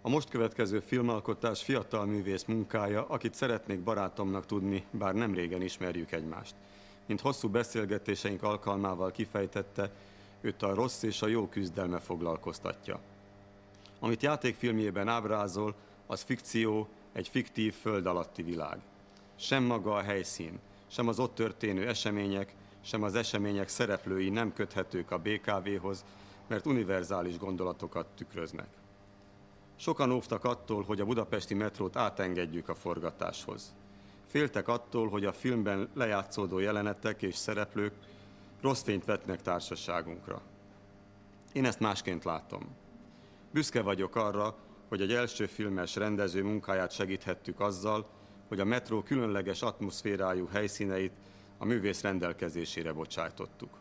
A most következő filmalkotás fiatal művész munkája, akit szeretnék barátomnak tudni, bár nem régen ismerjük egymást. Mint hosszú beszélgetéseink alkalmával kifejtette, őt a rossz és a jó küzdelme foglalkoztatja. Amit játékfilmjében ábrázol, az fikció, egy fiktív föld alatti világ. Sem maga a helyszín, sem az ott történő események, sem az események szereplői nem köthetők a BKV-hoz, mert univerzális gondolatokat tükröznek. Sokan óvtak attól, hogy a budapesti metrót átengedjük a forgatáshoz. Féltek attól, hogy a filmben lejátszódó jelenetek és szereplők rossz fényt vetnek társaságunkra. Én ezt másként látom. Büszke vagyok arra, hogy egy első filmes rendező munkáját segíthettük azzal, hogy a metró különleges atmoszférájú helyszíneit a művész rendelkezésére bocsájtottuk.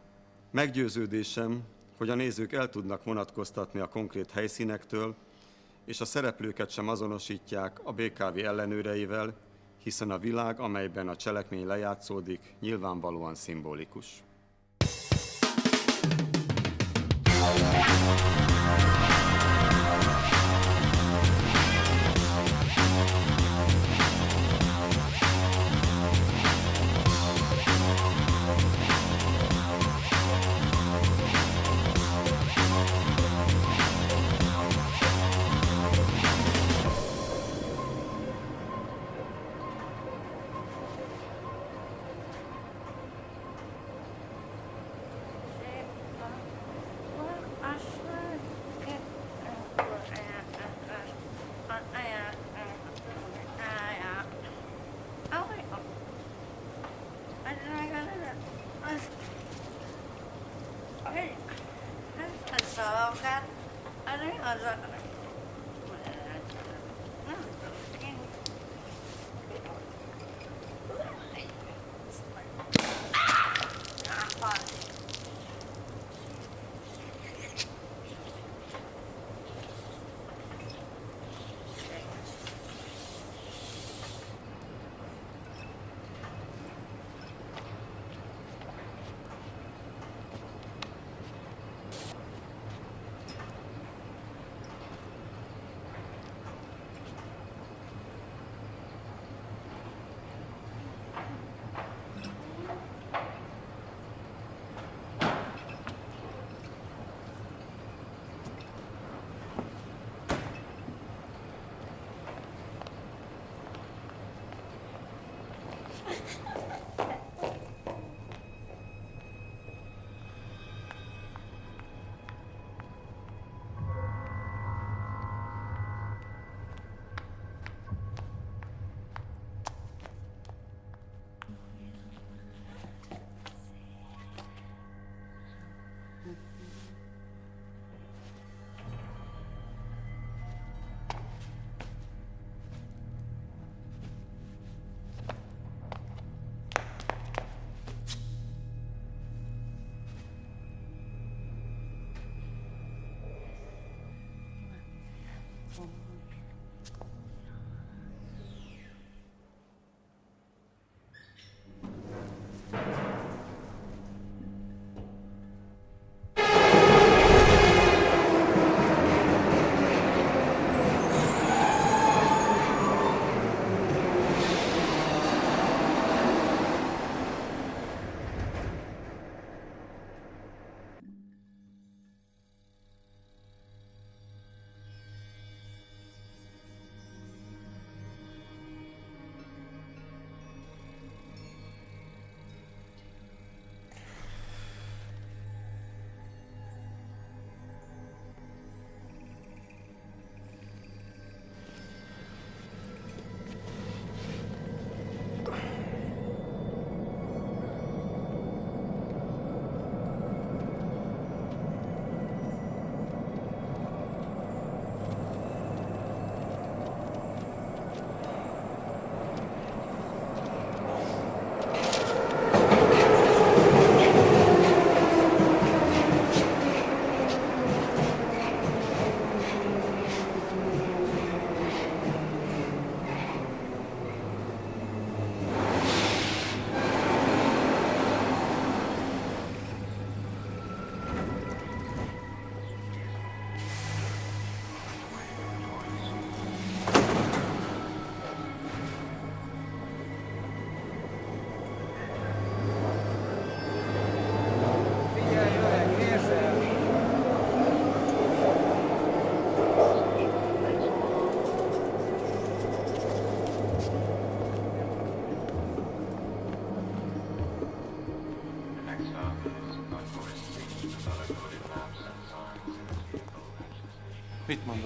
Meggyőződésem, hogy a nézők el tudnak vonatkoztatni a konkrét helyszínektől, és a szereplőket sem azonosítják a BKV ellenőreivel, hiszen a világ, amelyben a cselekmény lejátszódik, nyilvánvalóan szimbolikus.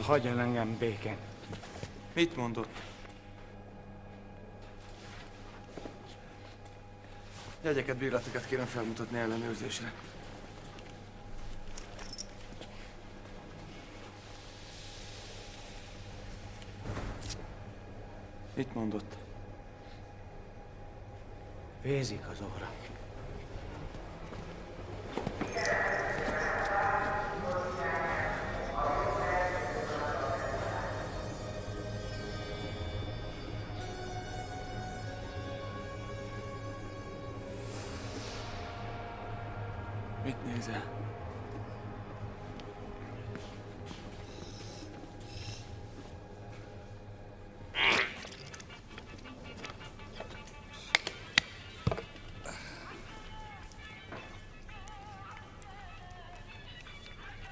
Hagyjon engem békén. Mit mondott? Jegyeket, bérleteket kérem felmutatni ellenőrzésre. Mit mondott? Vézik az óra. Mit nézel?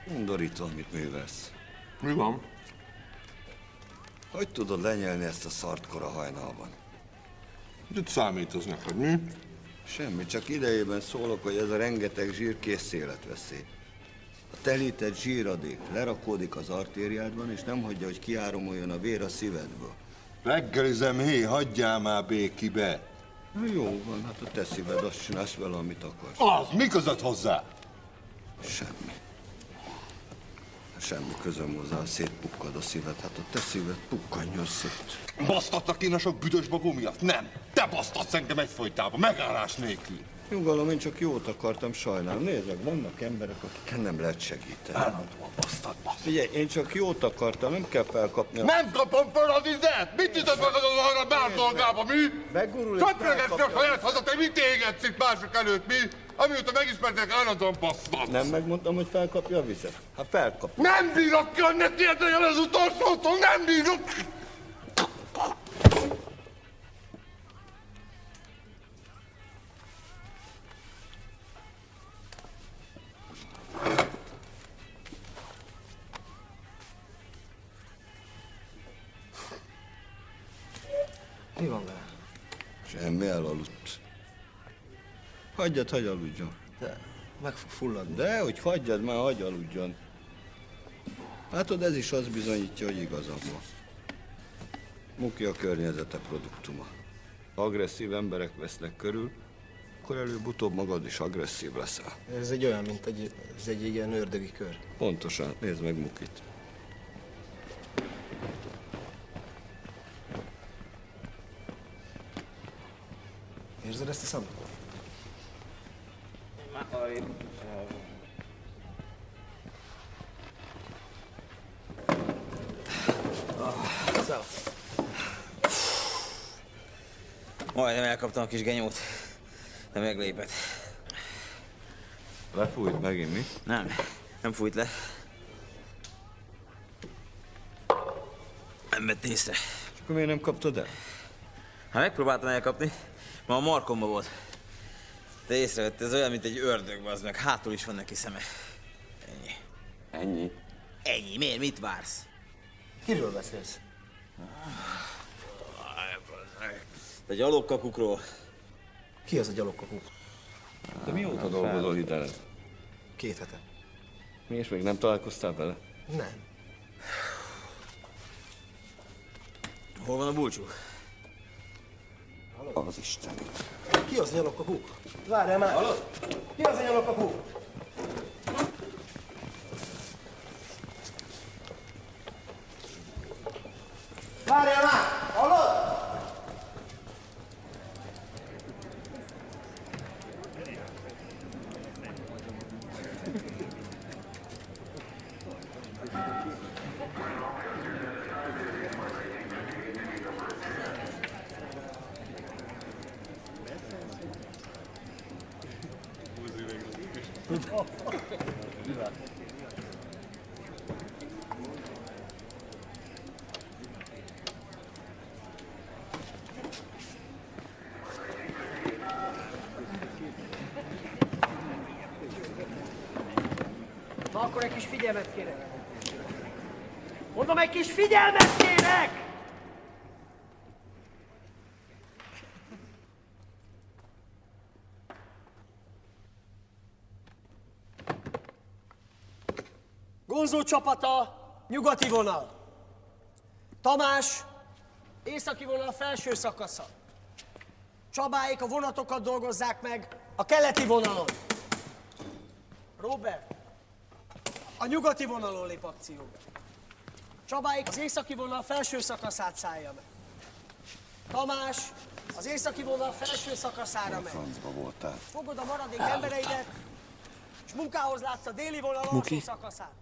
Undorító, amit művelsz. Mi van? Hogy tudod lenyelni ezt a szart kora hajnalban? Mit számít az neked, mi? Semmi, csak idejében szólok, hogy ez a rengeteg zsír kész életveszély. A telített zsíradék lerakódik az artériádban, és nem hagyja, hogy kiáramoljon a vér a szívedből. Reggelizem, hagyjál már békibe! Na jó van, hát a te szíved, azt csinálsz vele, amit akarsz. Az, mi között hozzá? Semmi. Semmi közöm hozzá, szétpukkad a szíved, hát a te szíved pukkadjon szét. Basztatnak én a sok büdös bagó miatt? Nem! Te basztatsz engem egyfolytában, megállás nélkül! Nyugalom, én csak jót akartam, sajnálom. Nézd meg, vannak emberek, akiken nem lehet segíteni. Állandóan basztat. Figyelj, én csak jót akartam, nem kell felkapni a... Nem kapom fel az izet! Mit tited magad az arra bárdolgába, mi? Begurul és Töprögetsz a saját haza, te mit égetsz itt mások előtt, mi? Amióta megismertek, állandóan basztatsz. Nem megmondtam, hogy felkapja a vizet? Hát felkapja. Nem bírok jönni, tiéd az utolsótól, nem bírok! Mi van vele? Semmi, elaludt. Hagyjad, hagy aludjon. De meg fog fulladni. De, hogy hagyjad már, hagy aludjon. Látod, ez is azt bizonyítja, hogy igazam van. Muki a környezete produktuma. Agresszív emberek vesznek körül, akkor előbb-utóbb magad is agresszív leszel. Ez egy olyan, mint egy ilyen ördögi kör. Pontosan, nézd meg Mukit. Érzed ezt a szabot? Majdnem elkaptam a kis genyót, de meglépett. Lefújt megint, mi? Nem fújt le. Nem vett észre. És akkor miért nem kaptad el? Hát megpróbáltam elkapni, ma a markomba volt. De észrevett, ez olyan, mint egy ördög, az meg hátul is van neki szeme. Ennyi. Ennyi. Ennyi? Miért? Mit vársz? Kiről beszélsz? Te gyalogkakukról. Ki az a gyalogkakú? De mióta dolgozol ide? 2 hete. Mi, és még nem találkoztál vele? Nem. Hol van a bulcsú? Az Isten. Ki az a gyalogkakú? Várjál már! Hallod? Ki az a gyalogkakú? Várjál már! Hallod? Na akkor egy kis figyelmet kérek. Mondom, egy kis figyelmet kérek! Gonzó csapata, nyugati vonal. Tamás, északi vonal felső szakasza. Csabáik a vonatokat dolgozzák meg a keleti vonalon. Robert, a nyugati vonalon lép akcióba. Csabáik az északi vonal felső szakaszát szállja meg. Tamás, az északi vonal felső szakaszára megy. Francba voltál. Fogod a maradék embereidet, és munkához látsz a déli vonal alsó szakaszán.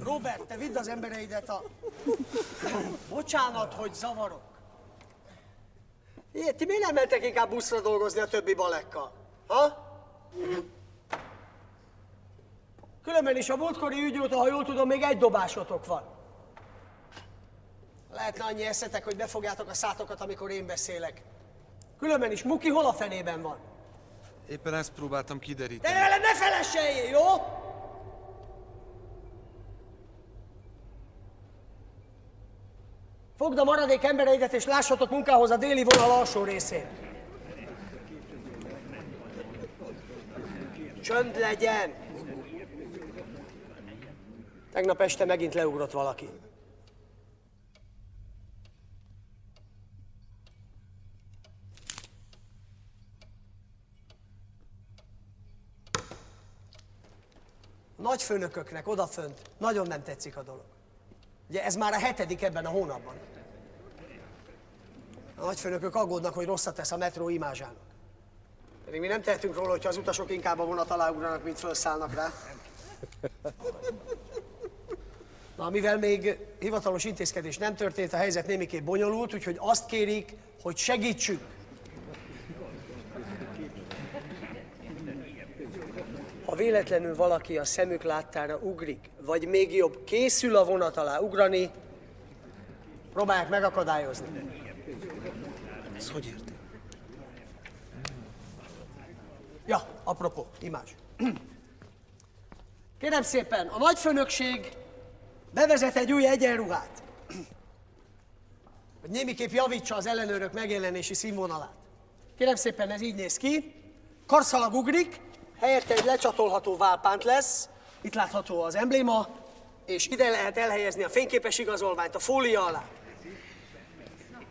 Robert, te vidd az embereidet a... Bocsánat, hogy zavarok. Ilyet, ti miért nem mentek inkább buszra dolgozni a többi balekkal? Ha? Különben is a múltkori ügy óta, ha jól tudom, még egy dobásotok van. Lehetne annyi eszetek, hogy befogjátok a szátokat, amikor én beszélek. Különben is Muki hol a fenében van? Éppen ezt próbáltam kideríteni. Te veled ne felesseljél, jó? Fogd a maradék embereidet és lássatok munkához a déli vonal alsó részén. Csönd legyen! Tegnap este megint leugrott valaki. A nagyfőnököknek odafönt nagyon nem tetszik a dolog. Ugye ez már a 7. ebben a hónapban. A nagyfőnökök aggódnak, hogy rosszat tesz a metró imázsának. Pedig mi nem tehetünk róla, hogyha az utasok inkább a vonat alá ugranak, mint felszállnak rá. Na, mivel még hivatalos intézkedés nem történt, a helyzet némiképp bonyolult, úgyhogy azt kérik, hogy segítsünk. Ha véletlenül valaki a szemük láttára ugrik, vagy még jobb, készül a vonat alá ugrani, próbálják megakadályozni. Ez hogy érti? Ja, apropó, imázs. Kérem szépen, a nagyfőnökség bevezet egy új egyenruhát, hogy némiképp javítsa az ellenőrök megjelenési színvonalát. Kérem szépen, ez így néz ki. Karszalag ugrik, helyette egy lecsatolható válpánt lesz, itt látható az embléma, és ide lehet elhelyezni a fényképes igazolványt a fólia alá.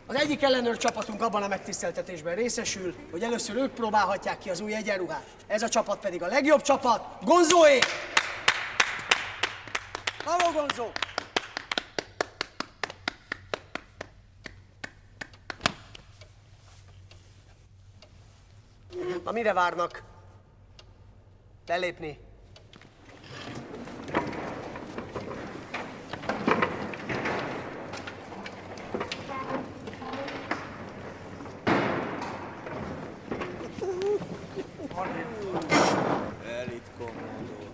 Az egyik ellenőr csapatunk abban a megtiszteltetésben részesül, hogy először ők próbálhatják ki az új egyenruhát. Ez a csapat pedig a legjobb csapat, Gonzóé! Bravo, Gonzó! Na, mire várnak? Belépni. Elit Commodore.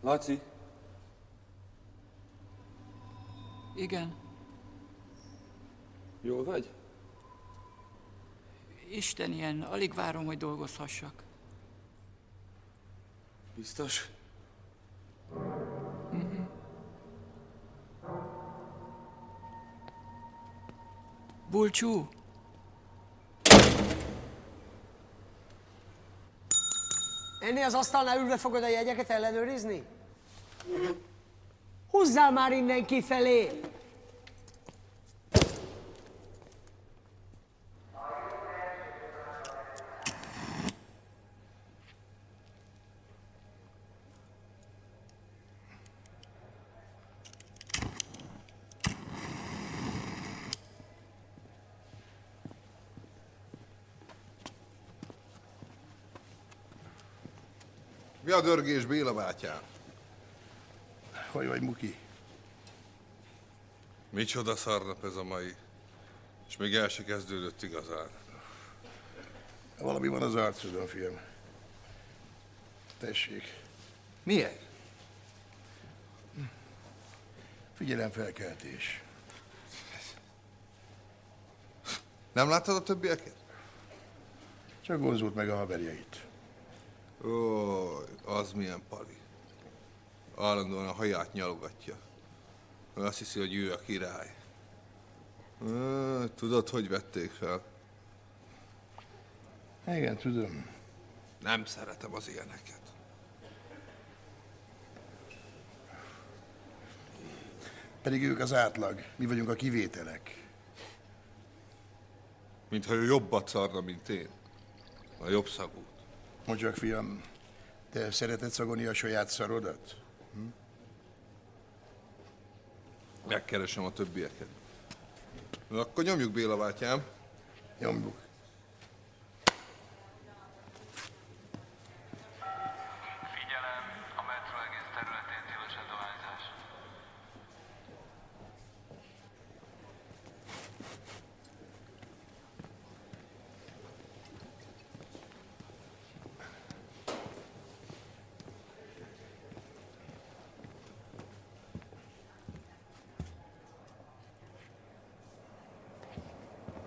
Laci, Igen. jól vagy? Isten ilyen, alig várom, hogy dolgozhassak. Biztos? Bulcsú, Ennél az asztalnál ülve fogod a jegyeket ellenőrizni? Húzzál már innen kifelé! Mi a dörgés Béla bátyám? Hogy vagy, Muki? Micsoda szarnap ez a mai. És még el se kezdődött igazán. Valami van az arcodon, fiam. Tessék. Miért? Figyelemfelkeltés. Nem láttad a többieket? Csak Gonzót meg a haverjait. Ó, az milyen pali. Állandóan a haját nyalogatja. Azt hiszi, hogy ő a király. Tudod, hogy vették fel? Igen, tudom. Nem szeretem az ilyeneket. Pedig ők az átlag, mi vagyunk a kivételek. Mintha ő jobbat szarna, mint én. A jobb szagút. Mondd csak, fiam, te szereted szagolni a saját szarodat? Megkeresem a többieket. Na, akkor nyomjuk, Béla bátyám. Nyomjuk. Figyelem, a metró egész területén tilos a dohányzás.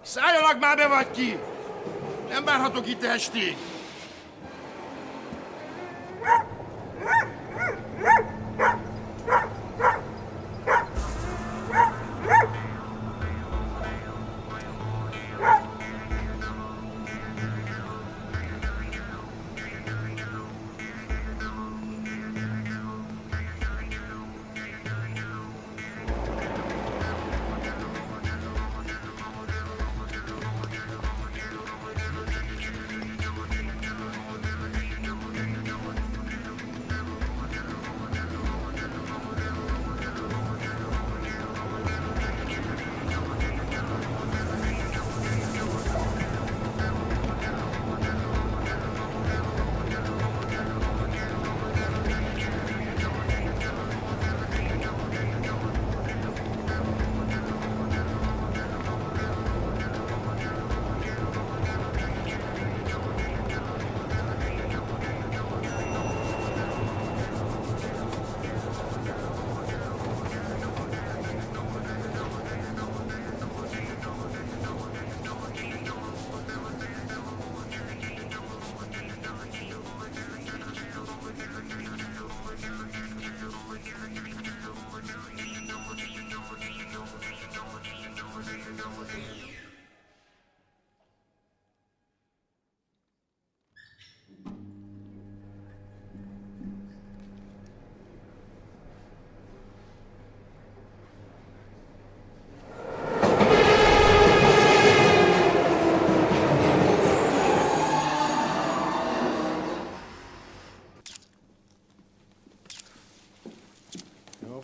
Szálljanak már be vagy ki! Nem várhatok itt estig!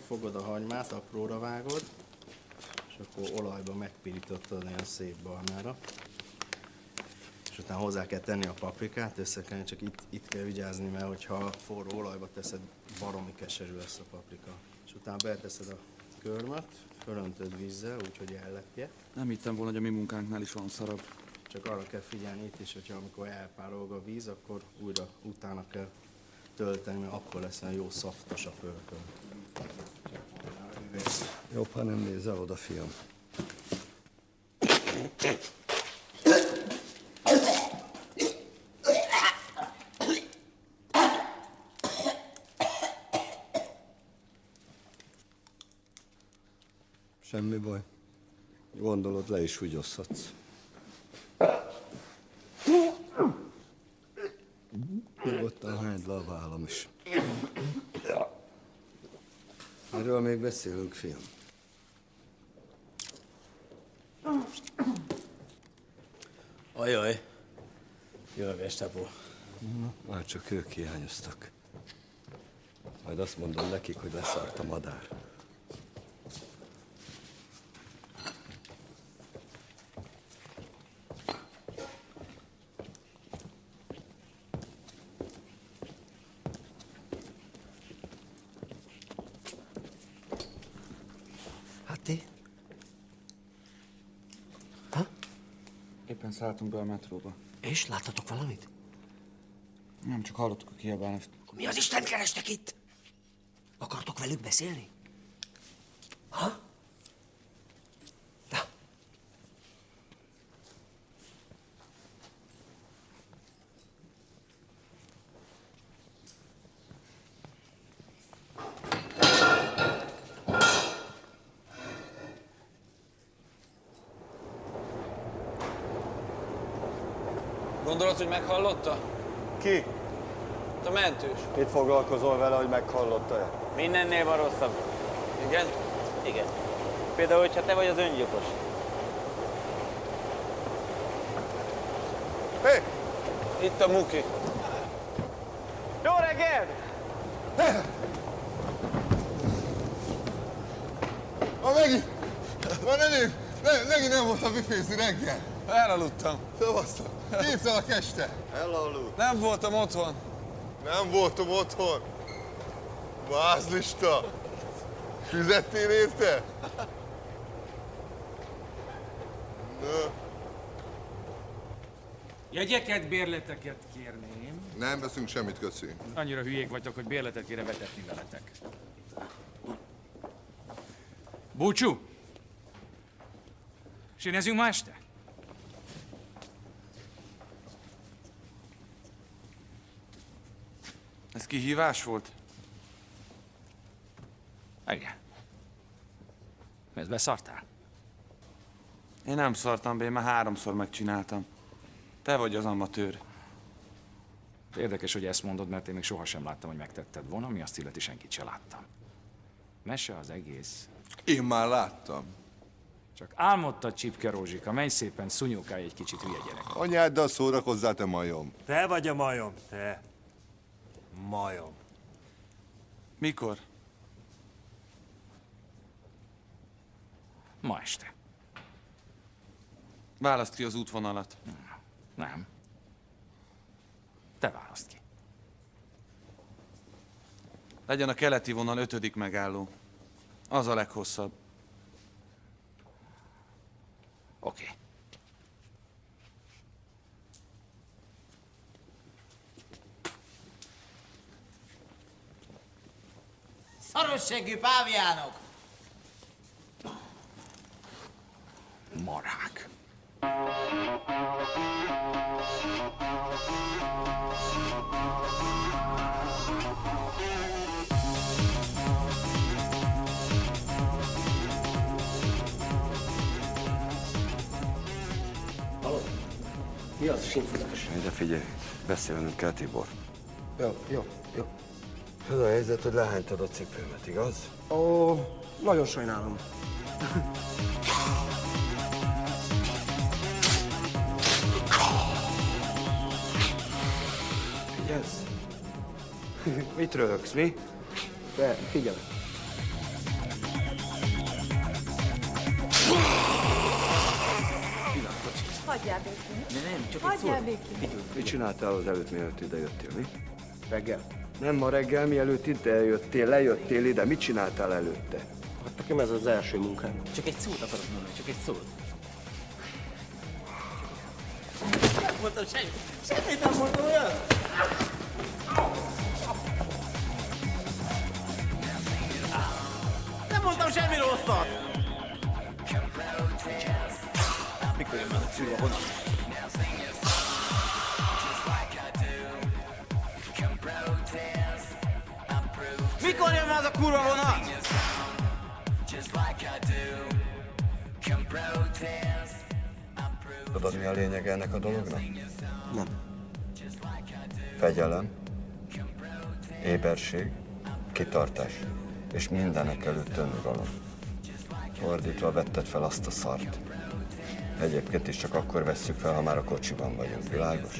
Fogod a hagymát, apróra vágod, és akkor olajba megpirítotod olyan szép barnára. És utána hozzá kell tenni a paprikát, összekenni, csak itt kell vigyázni, mert hogyha forró olajba teszed, baromi keserű lesz a paprika. És utána beteszed a körmöt, fölöntöd vízzel, úgyhogy ellepje. Nem hittem volna, hogy a mi munkánknál is van szarabb. Csak arra kell figyelni itt is, hogyha amikor elpárolog a víz, akkor újra utána kell tölteni, mert akkor lesz olyan jó szaftos a pörköl. Jobb, ha nem nézel oda, fiam. Semmi baj. Gondolod, le is húgyozhatsz. Nyugodtan hányd le a vállam is. Erről még beszélünk, fiam. Ajaj, jövök Gestapo. Már csak ők hiányoztak. Majd azt mondom nekik, hogy leszart a madár. Hát ti? Éppen szálltunk be a metróba. És láttatok valamit? Nem, csak hallottuk a kiabálást. Mi az Isten kerestek itt? Akartok velük beszélni? Ha? Na. Gondolod, hogy meghallotta? Ki? A mentős. Mit foglalkozol vele, hogy meghallotta-e? Mindennél van rosszabb. Igen? Igen. Például, hogyha te vagy az öngyilkos. Hé! Itt a Muki. Jó reggelt! Megint nem voltam büfézni reggel. Elaludtam. Szavaztam. Képzelek este. Elaludt. Nem voltam otthon. Nem voltam otthon. Vázlista. Fizettél érte? Na. Jegyeket, bérleteket kérném. Nem veszünk semmit, köszi. Annyira hülyék vagytok, hogy bérletet kéne vetetni veletek. Búcsú! Sinezünk ma este? Ez kihívás volt? Igen. Ezt beszartál? Én nem szartam be, én már 3-szor megcsináltam. Te vagy az amatőr. Érdekes, hogy ezt mondod, mert én még sohasem láttam, hogy megtetted volna, mi azt illeti senkit se láttam. Mese az egész. Én már láttam. Csak álmodtad, Csipke Rózsika, menj szépen, szunyókálj egy kicsit, hülye gyerek. Anyáddal szórakozzál, te majom. Te vagy a majom, te. Majom. Mikor? Ma este. Válaszd ki az útvonalat. Nem. Te választ ki. Legyen a keleti vonal 5. megálló. Az a leghosszabb. Oké. Szarosségű páviánok! Marhák. Mi az a sinfuzás? Ide figyelj, beszélnünk kell, Tibor. Jó. Az a helyzet, hogy lehánytad a cipőmet, igaz? Ó, nagyon sajnálom. Figyelsz? Mit röhögsz, mi? De, figyelj. Hagyjál békén. Nem, csak Hagyjál békén. Mit csináltál az előtt, mielőtt ide jöttél, mi? Reggel. Nem ma reggel, mielőtt ide jöttél, lejöttél ide. Mit csináltál előtte? Hát nekem ez az első munkám. Csak egy szót akarok mondani, csak egy szót. Nem mondtam semmit. Semmit nem mondtam olyan. Nem mondtam semmi rosszat. Mikor jön már a kurva vonat? Mikor jön már az a kurva vonat? Tudod, mi a lényeg ennek a dolognak? Nem. Fegyelem, éberség, kitartás, és mindenek előtt önuralom. Fordítva vetted fel azt a szart. Egyébként is csak akkor vesszük fel, ha már a kocsiban vagyunk. Világos?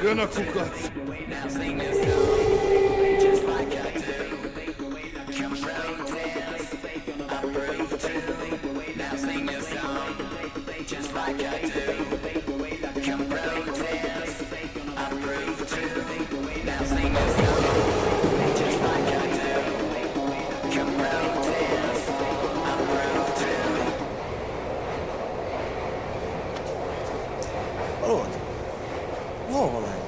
Jön a kukac! Hallod? Hol van egy?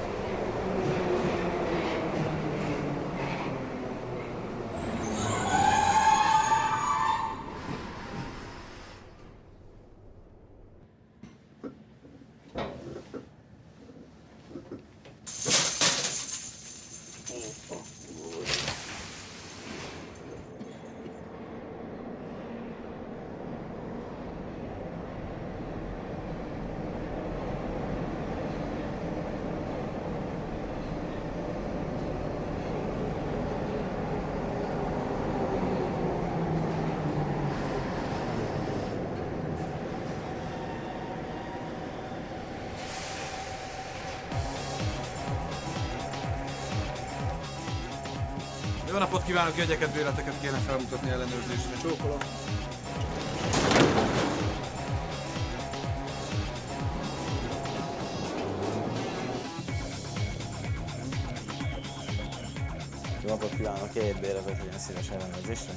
Jó napot kívánok, jegyeket, bérleteket kéne felmutatni ellenőrzésre. Csókolom. Jó napot kívánok, jegyet, bérletet, legyen szíves ellenőrzésre.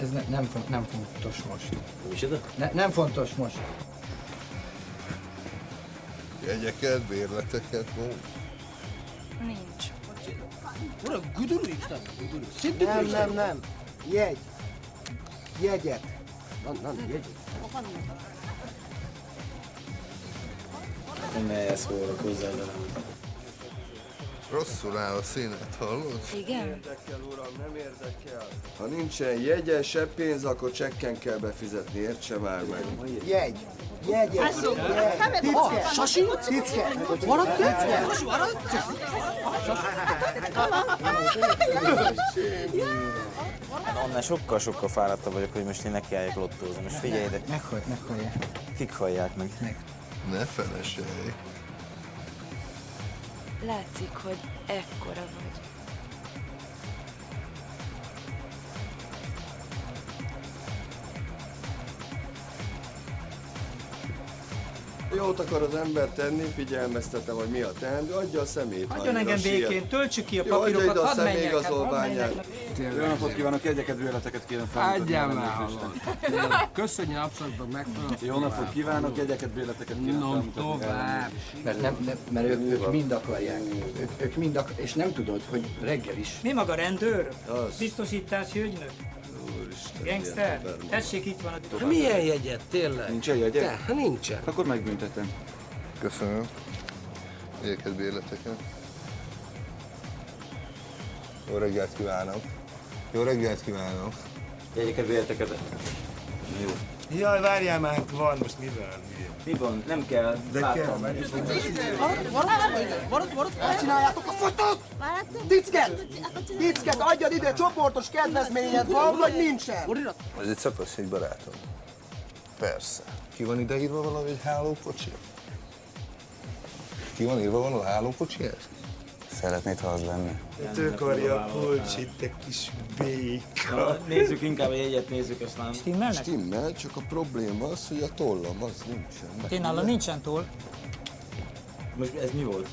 Ez nem fontos most. Micsoda? Nem fontos most. Jegyeket, bérleteket, Nincs. Uram, güdülő Isten! Nem. Jegy. Jegyet. Jegyet. Ne szórakozzál velem. Rosszul áll a színet, hallod? Igen? Érdekel, uram, nem érdekel. Ha nincsen jegye, se pénz, akkor csekken kell befizetni, értse már meg. Jegy. Jegyet. Ticke. Sasi? Ticke. Marad ticke? Hát annál sokkal fáradtabb vagyok, hogy most én nekiálljak lottózni. Most figyelj ide. Meghallják. Kik hallják meg? Ne feleselj. Látszik, hogy ekkora vagy. Jót akar az ember tenni, figyelmeztetem, hogy mi a teendő, adja a szemét. Hagyjon engem békén, töltsük ki a Jó, adja papírokat, ide a hadd menjek, személyigazolványát. Jó napot kívánok, jegyeket, bérleteket kéne felmutatni Adjál már, ellenőrzésre. hallom. Köszönjön abszolútban megfelelő. Jó napot kívánok, jegyeket, bérleteket kéne felmutatni Tovább. Mert ők mind akarják. Ők mind és nem tudod, hogy reggel is. Mi maga rendőr? Az. Biztosítási ügynök? Gangster? Tessék, itt van a... Milyen jegyet, tényleg? Nincsen jegye? Ha nincsen. Akkor megbüntetem. Köszönöm. Jegyeket, bérleteket. Jó reggelt kívánok. Jó reggelt kívánok. Jegyeket, bérleteket. Jó. Jaj, várjál már, van most mivel? Mi van? Nem kell. De kell. Marad, ne csináljátok a fotót! Ticket, adjad ide, csoportos kedvezményed van, vagy nincsen? Ez egy szakaszék barátom. Persze. Ki van ideírva valami egy hálókocsi? Ki van írva valami hálókocsihez? Szeretnéd, ha az lenne? Tőkarja a pulcsit, te kis béka. Nézzük inkább a jegyet, nézzük aztán. Stimmelnek? Stimmel, csak a probléma az, hogy a tollam az nincsen. Én nálam nincsen toll. Most ez mi volt?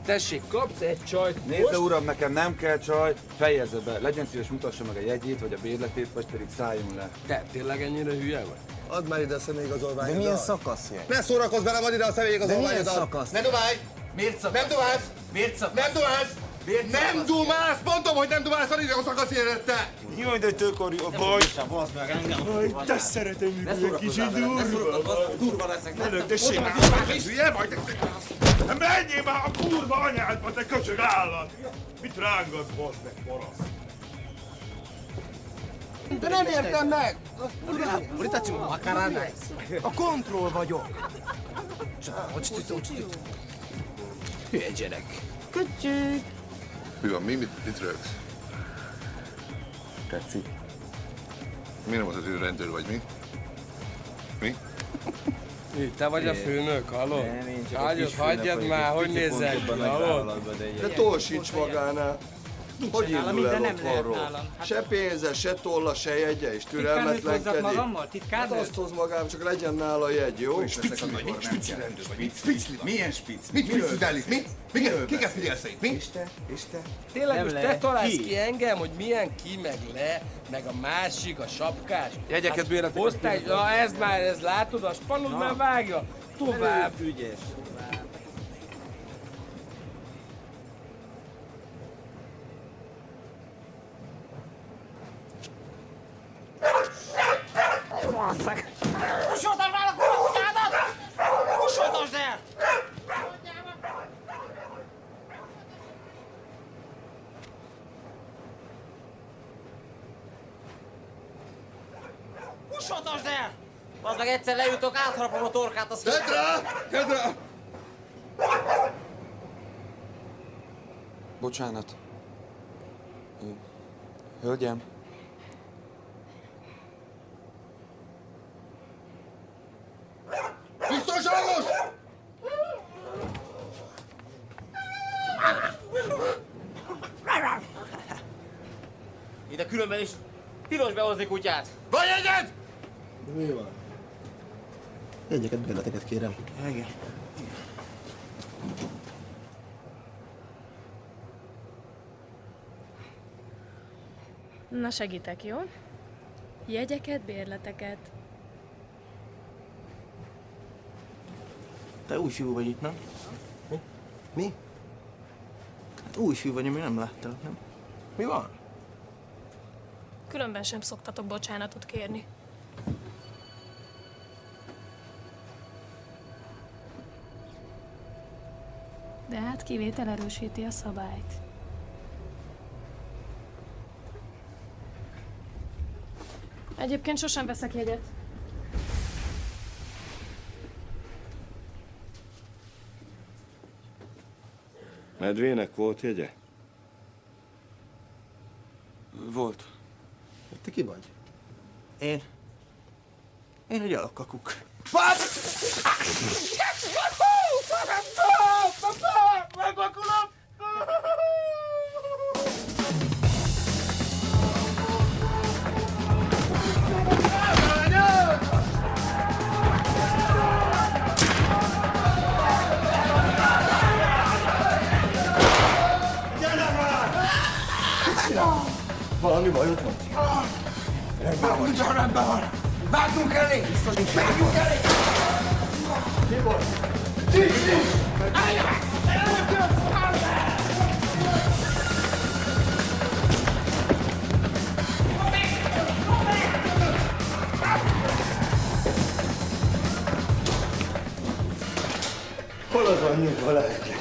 Tessék, kapsz egy csajt. Nézze uram, nekem nem kell csaj, fejezze be. Legyen szíves, mutassa meg a jegyét, vagy a bérletét, vagy pedig szálljon le. Te tényleg ennyire hülye vagy? Add már ide a személyigazolványodat. De milyen szakaszjegy? Ne szórakozz velem, add ide a személyigazolványodat. De milyen szakasz? Ne dumálj! Miért szakasz? Nem dumálsz! Miért szakasz? Nem dumálsz! Nem dumálsz! Mondom, hogy nem dumálsz, add ide a szakaszjegyedet, te! Jaj, de tőkarja, baj! Jaj, te szeretem, hogy egy kicsit durva. Durva leszek. Ne tessék már! Hülye vagy? Menjél már a kurva anyádba, te köcsög állat! Mit rángatsz, bazd meg, paraszt? De nem értem meg! A kontroll vagyok. Hülye gyerek. Köcsög. Mi van, mit rögsz? Tetszik. Mi nem mondtad, hogy rendőr vagy, mi? Mi? Te vagy a főnök, hallod? Nem, én csak a kis Hagyjad főnök már, vagyok, hogy egy nézzel ki, picit nagy hallod? vállalatban, de De torsíts magánál. Hogy nálam, indul el minden nem lehet otthonról? nálam. Hát- Se pénze, se tolla, se jegye, és Titkárnőt hozzak türelmetlenkedik. magammal? Hát Titkárnőt? azt hoz magám, csak legyen nála jegy, jó? Spicli rendőr vagy, spicli? Milyen spic? Mit figyelsz itt? Mi? Kiket figyelsz itt? Mi? Tényleg Nem most le. te találsz Ki? ki engem, hogy milyen ki, meg le, meg a másik, a sapkás. Jegyeket, bérleteket. Osztály, na ez látod, a spanod már vágja. Tovább. Ügyes. Kussoltam rá a kutyádat! Kussoltasd el! Kussoltasd el! Az meg egyszer lejutok, átharapom a torkát, azt... Tedd rá! Tedd rá! Bocsánat. Hölgyem? Biztonságos! Ide különben is tilos behozni kutyát. Vagy egyet! Mi van? Jegyeket, bérleteket kérem. Igen. Na segítek, jó? Jegyeket, bérleteket. Te új fiú vagy itt, nem? Mi? Hát új fiú vagy, ami nem láttalak, nem? Mi van? Különben sem szoktatok bocsánatot kérni. De hát kivétel erősíti a szabályt. Egyébként sosem veszek jegyet. Medvének volt jegye? Volt. Te ki vagy? Én egy alapkakuk. Megvakulom! Valami bajod van? Rendben van. Ugyan rendben van. Vágnunk elé! Vágnunk elé! Mi volt? Nincs! Hol az anyjuk, hol lehetek?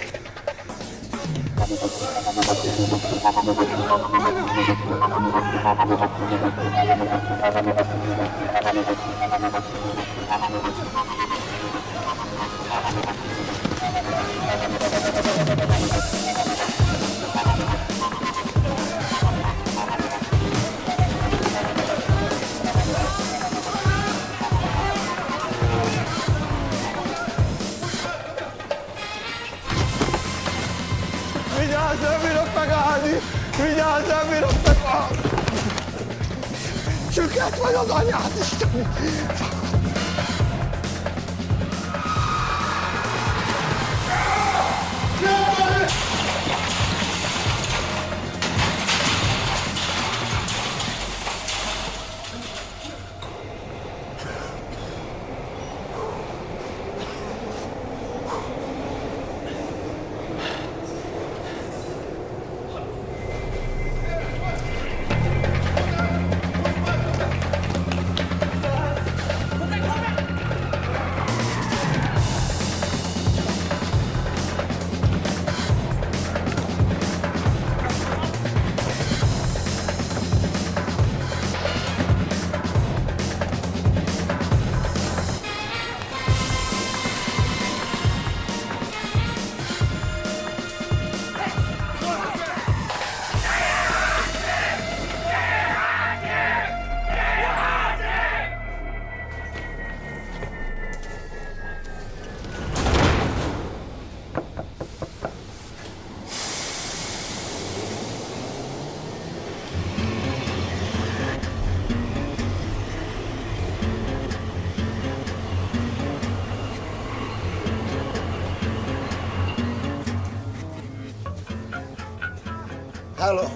Vigyázz, nem bírok megállni! Vigyázz, nem bírok megállni! Süket vagy az anyád, Isteni!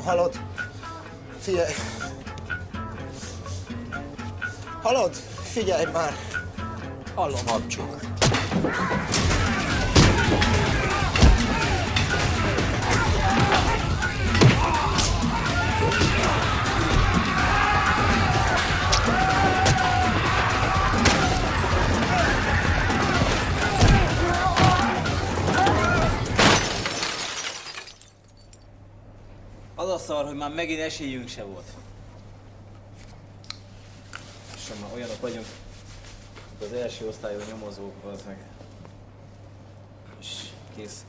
Hallod? Figyelj! Hallod? Figyelj már! Hallom, Habcsuk. Az a szar, hogy már megint esélyünk se volt. És már olyanok vagyunk, az első osztályú nyomozók, az meg. És kész.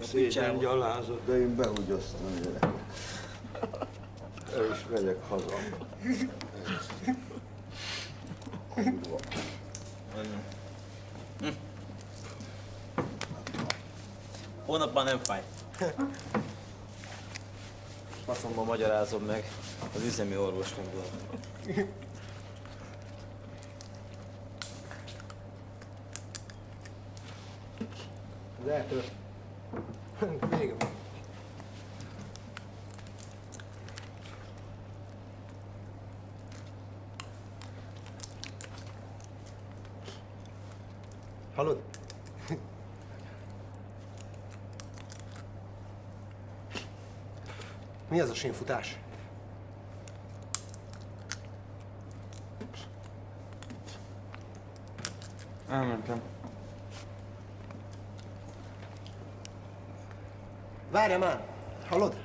Szégyen gyalázat, de én behugyoztam, gyerekek. El is megyek haza. Kurva. Hónap már nem fáj. Faszomban magyarázom meg, az üzemi orvos mondott. Az eltört. Vége van. Hallod? Mi az a sínfutás? Elmentem. Várja már! Hallod?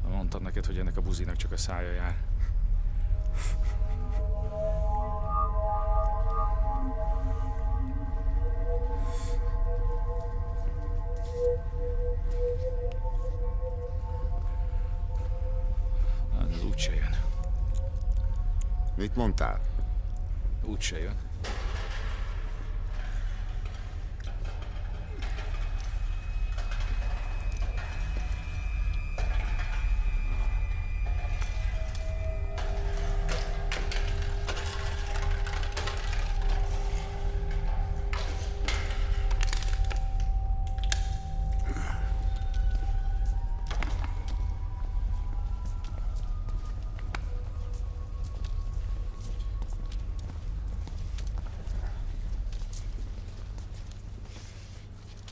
Mondtam neked, hogy ennek a buzinak csak a szája jár. Ez úgyse jön. Mit mondtál? Úgyse jön.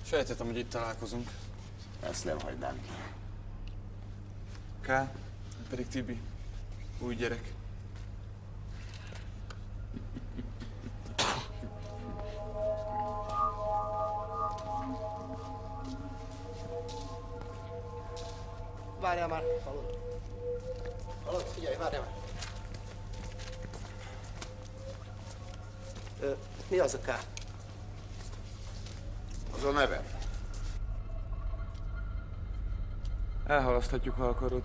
Sejtettem, hogy itt találkozunk. Ezt nem hagynám ki. K, pedig Tibi. Új gyerek. Várjál már, hallod? Hallod, figyelj, várjál már. Mi az a K? Az a nevem. Elhalaszthatjuk, ha akarod.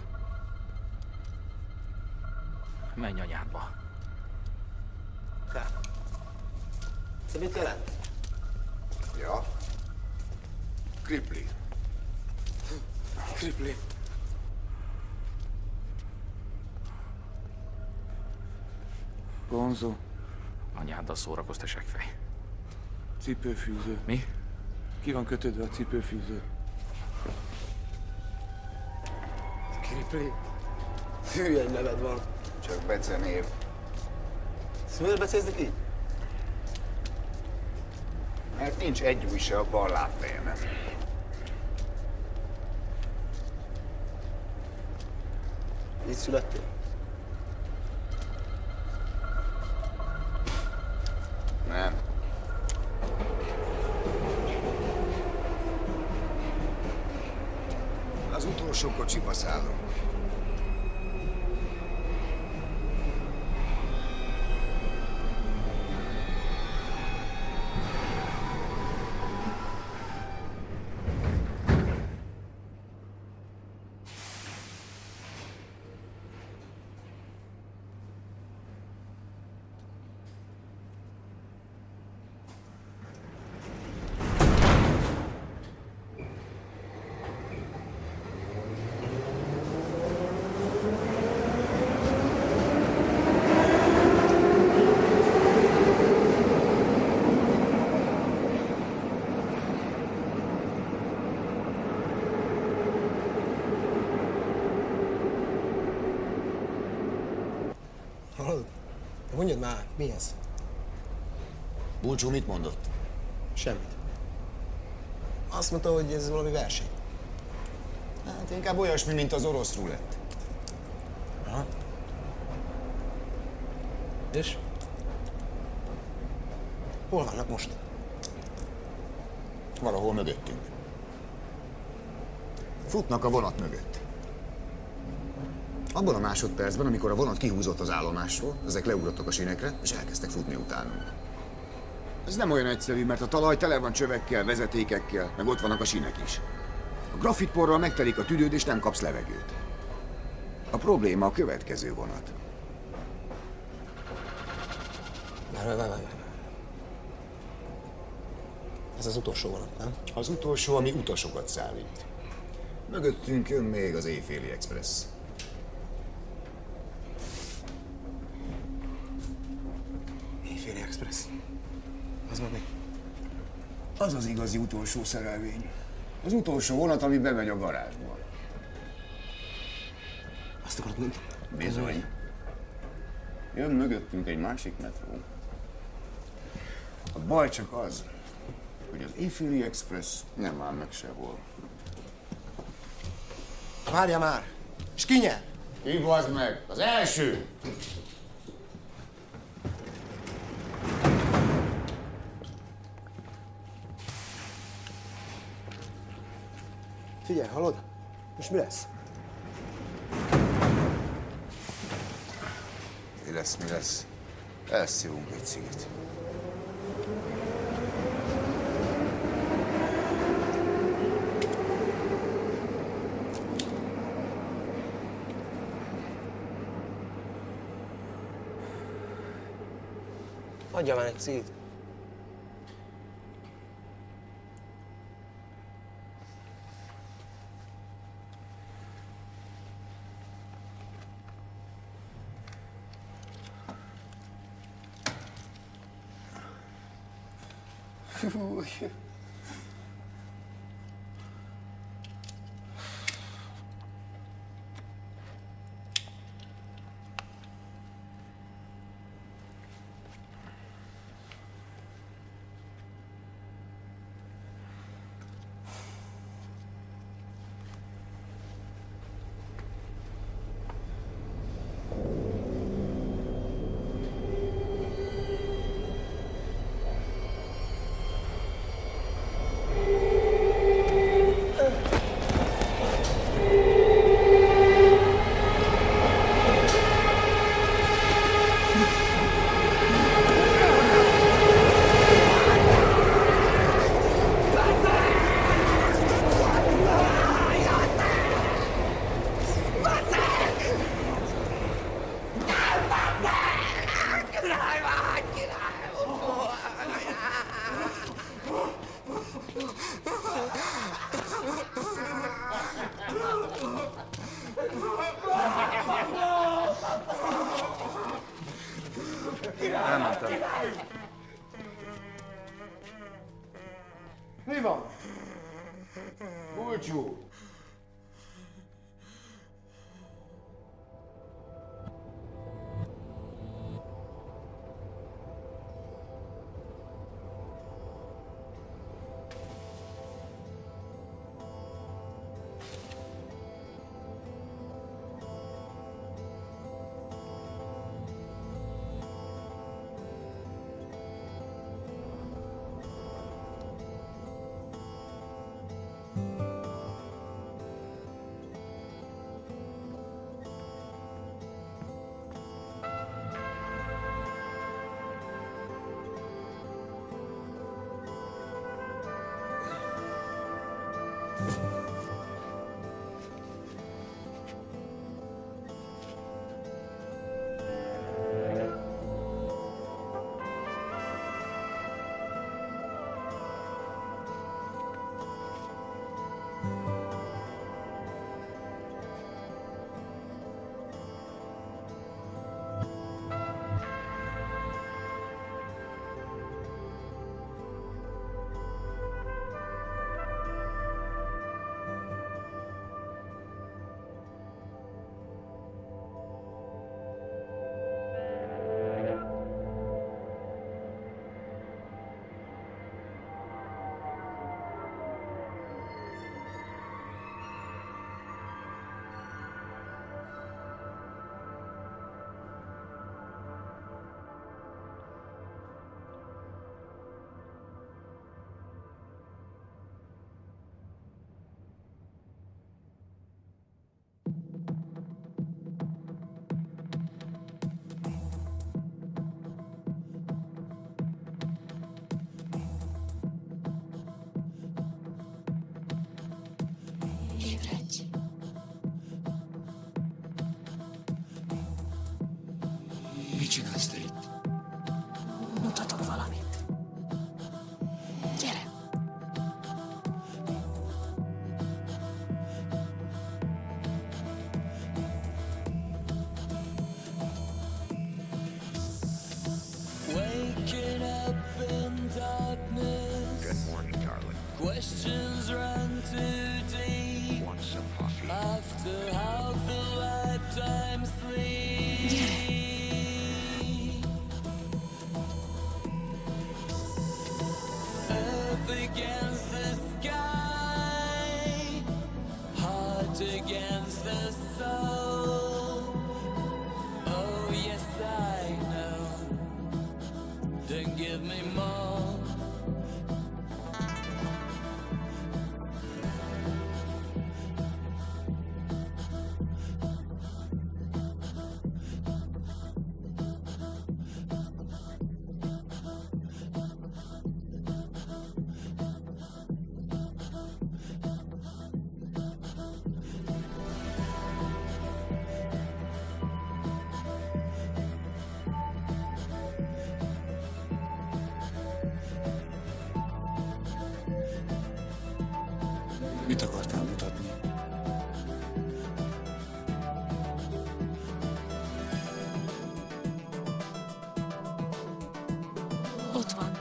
Menj anyádba. K. Ez mit jelent? Ja. Kripli. Kripli. Gonzo. Anyáddal szórakozz, te seggfej. Cipőfűző. Mi? Ki van kötődve a cipőfűző? Kripli. Hülye egy neved van. Csak becenév. Ezt miért becéznek így? Mert nincs egy új se a bal lábfejemen. Így születtél? Nem. Az utolsó kocsiba szállok. Hallod? Mondjad már, mi ez? Bulcsú mit mondott? Semmit. Azt mondta, hogy ez valami verseny. Hát inkább olyasmi, mint az orosz rulett. Aha. És? Hol vannak most? Valahol mögöttünk. Futnak a vonat mögött. Abban a másodpercben, amikor a vonat kihúzott az állomásról, ezek leugrottak a sínekre, és elkezdtek futni utánunk. Ez nem olyan egyszerű, mert a talaj tele van csövekkel, vezetékekkel, meg ott vannak a sinek is. A grafitporral megtelik a tüdőd, és nem kapsz levegőt. A probléma a következő vonat. Várj. Ez az utolsó vonat, nem? Az utolsó, ami utasokat szállít. Mögöttünk jön még az Éjféli Express. Éjféli Express. Az meg mi? Az az igazi utolsó szerelvény. Az utolsó vonat, ami bemegy a garázsba. Azt akarod mondani? Bizony. Jön mögöttünk egy másik metró. A baj csak az, hogy az Éjféli Express nem áll meg sehol. Várja már! És ki nyer? Hívazd meg! Az első! Figyelj, hallod? Most mi lesz? Mi lesz? Elszívunk egy cigit. Adja már egy cigit. Elmentem. Mi van? Bulcsú! Mit csinálsz te itt? Mutatok valamit. Gyere! Waking up in darkness. Good morning, darling. Questions run too deep. Want some coffee? After half a lifetime sleep. Earth against the sky. Heart against the soul. Oh yes, I know. Then give me more. Mit akartál mutatni? Ott van.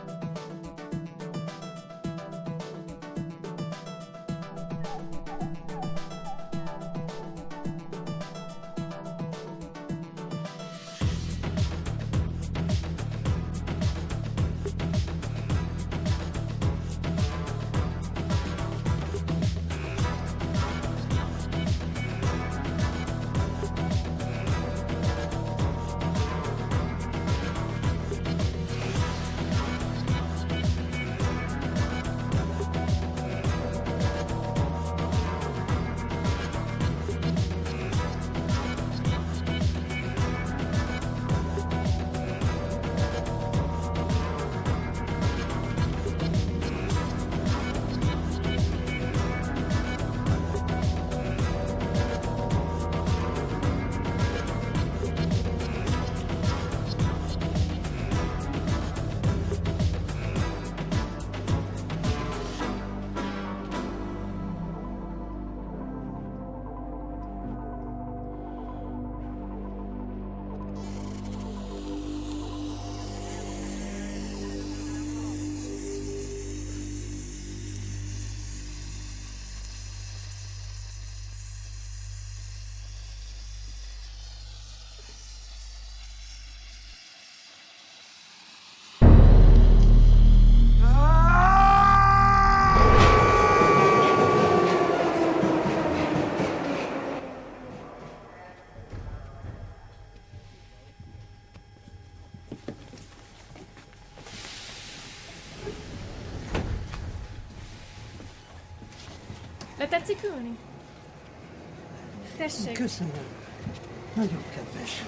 Le tetszik ülni? Tessék. Köszönöm. Nagyon kedves.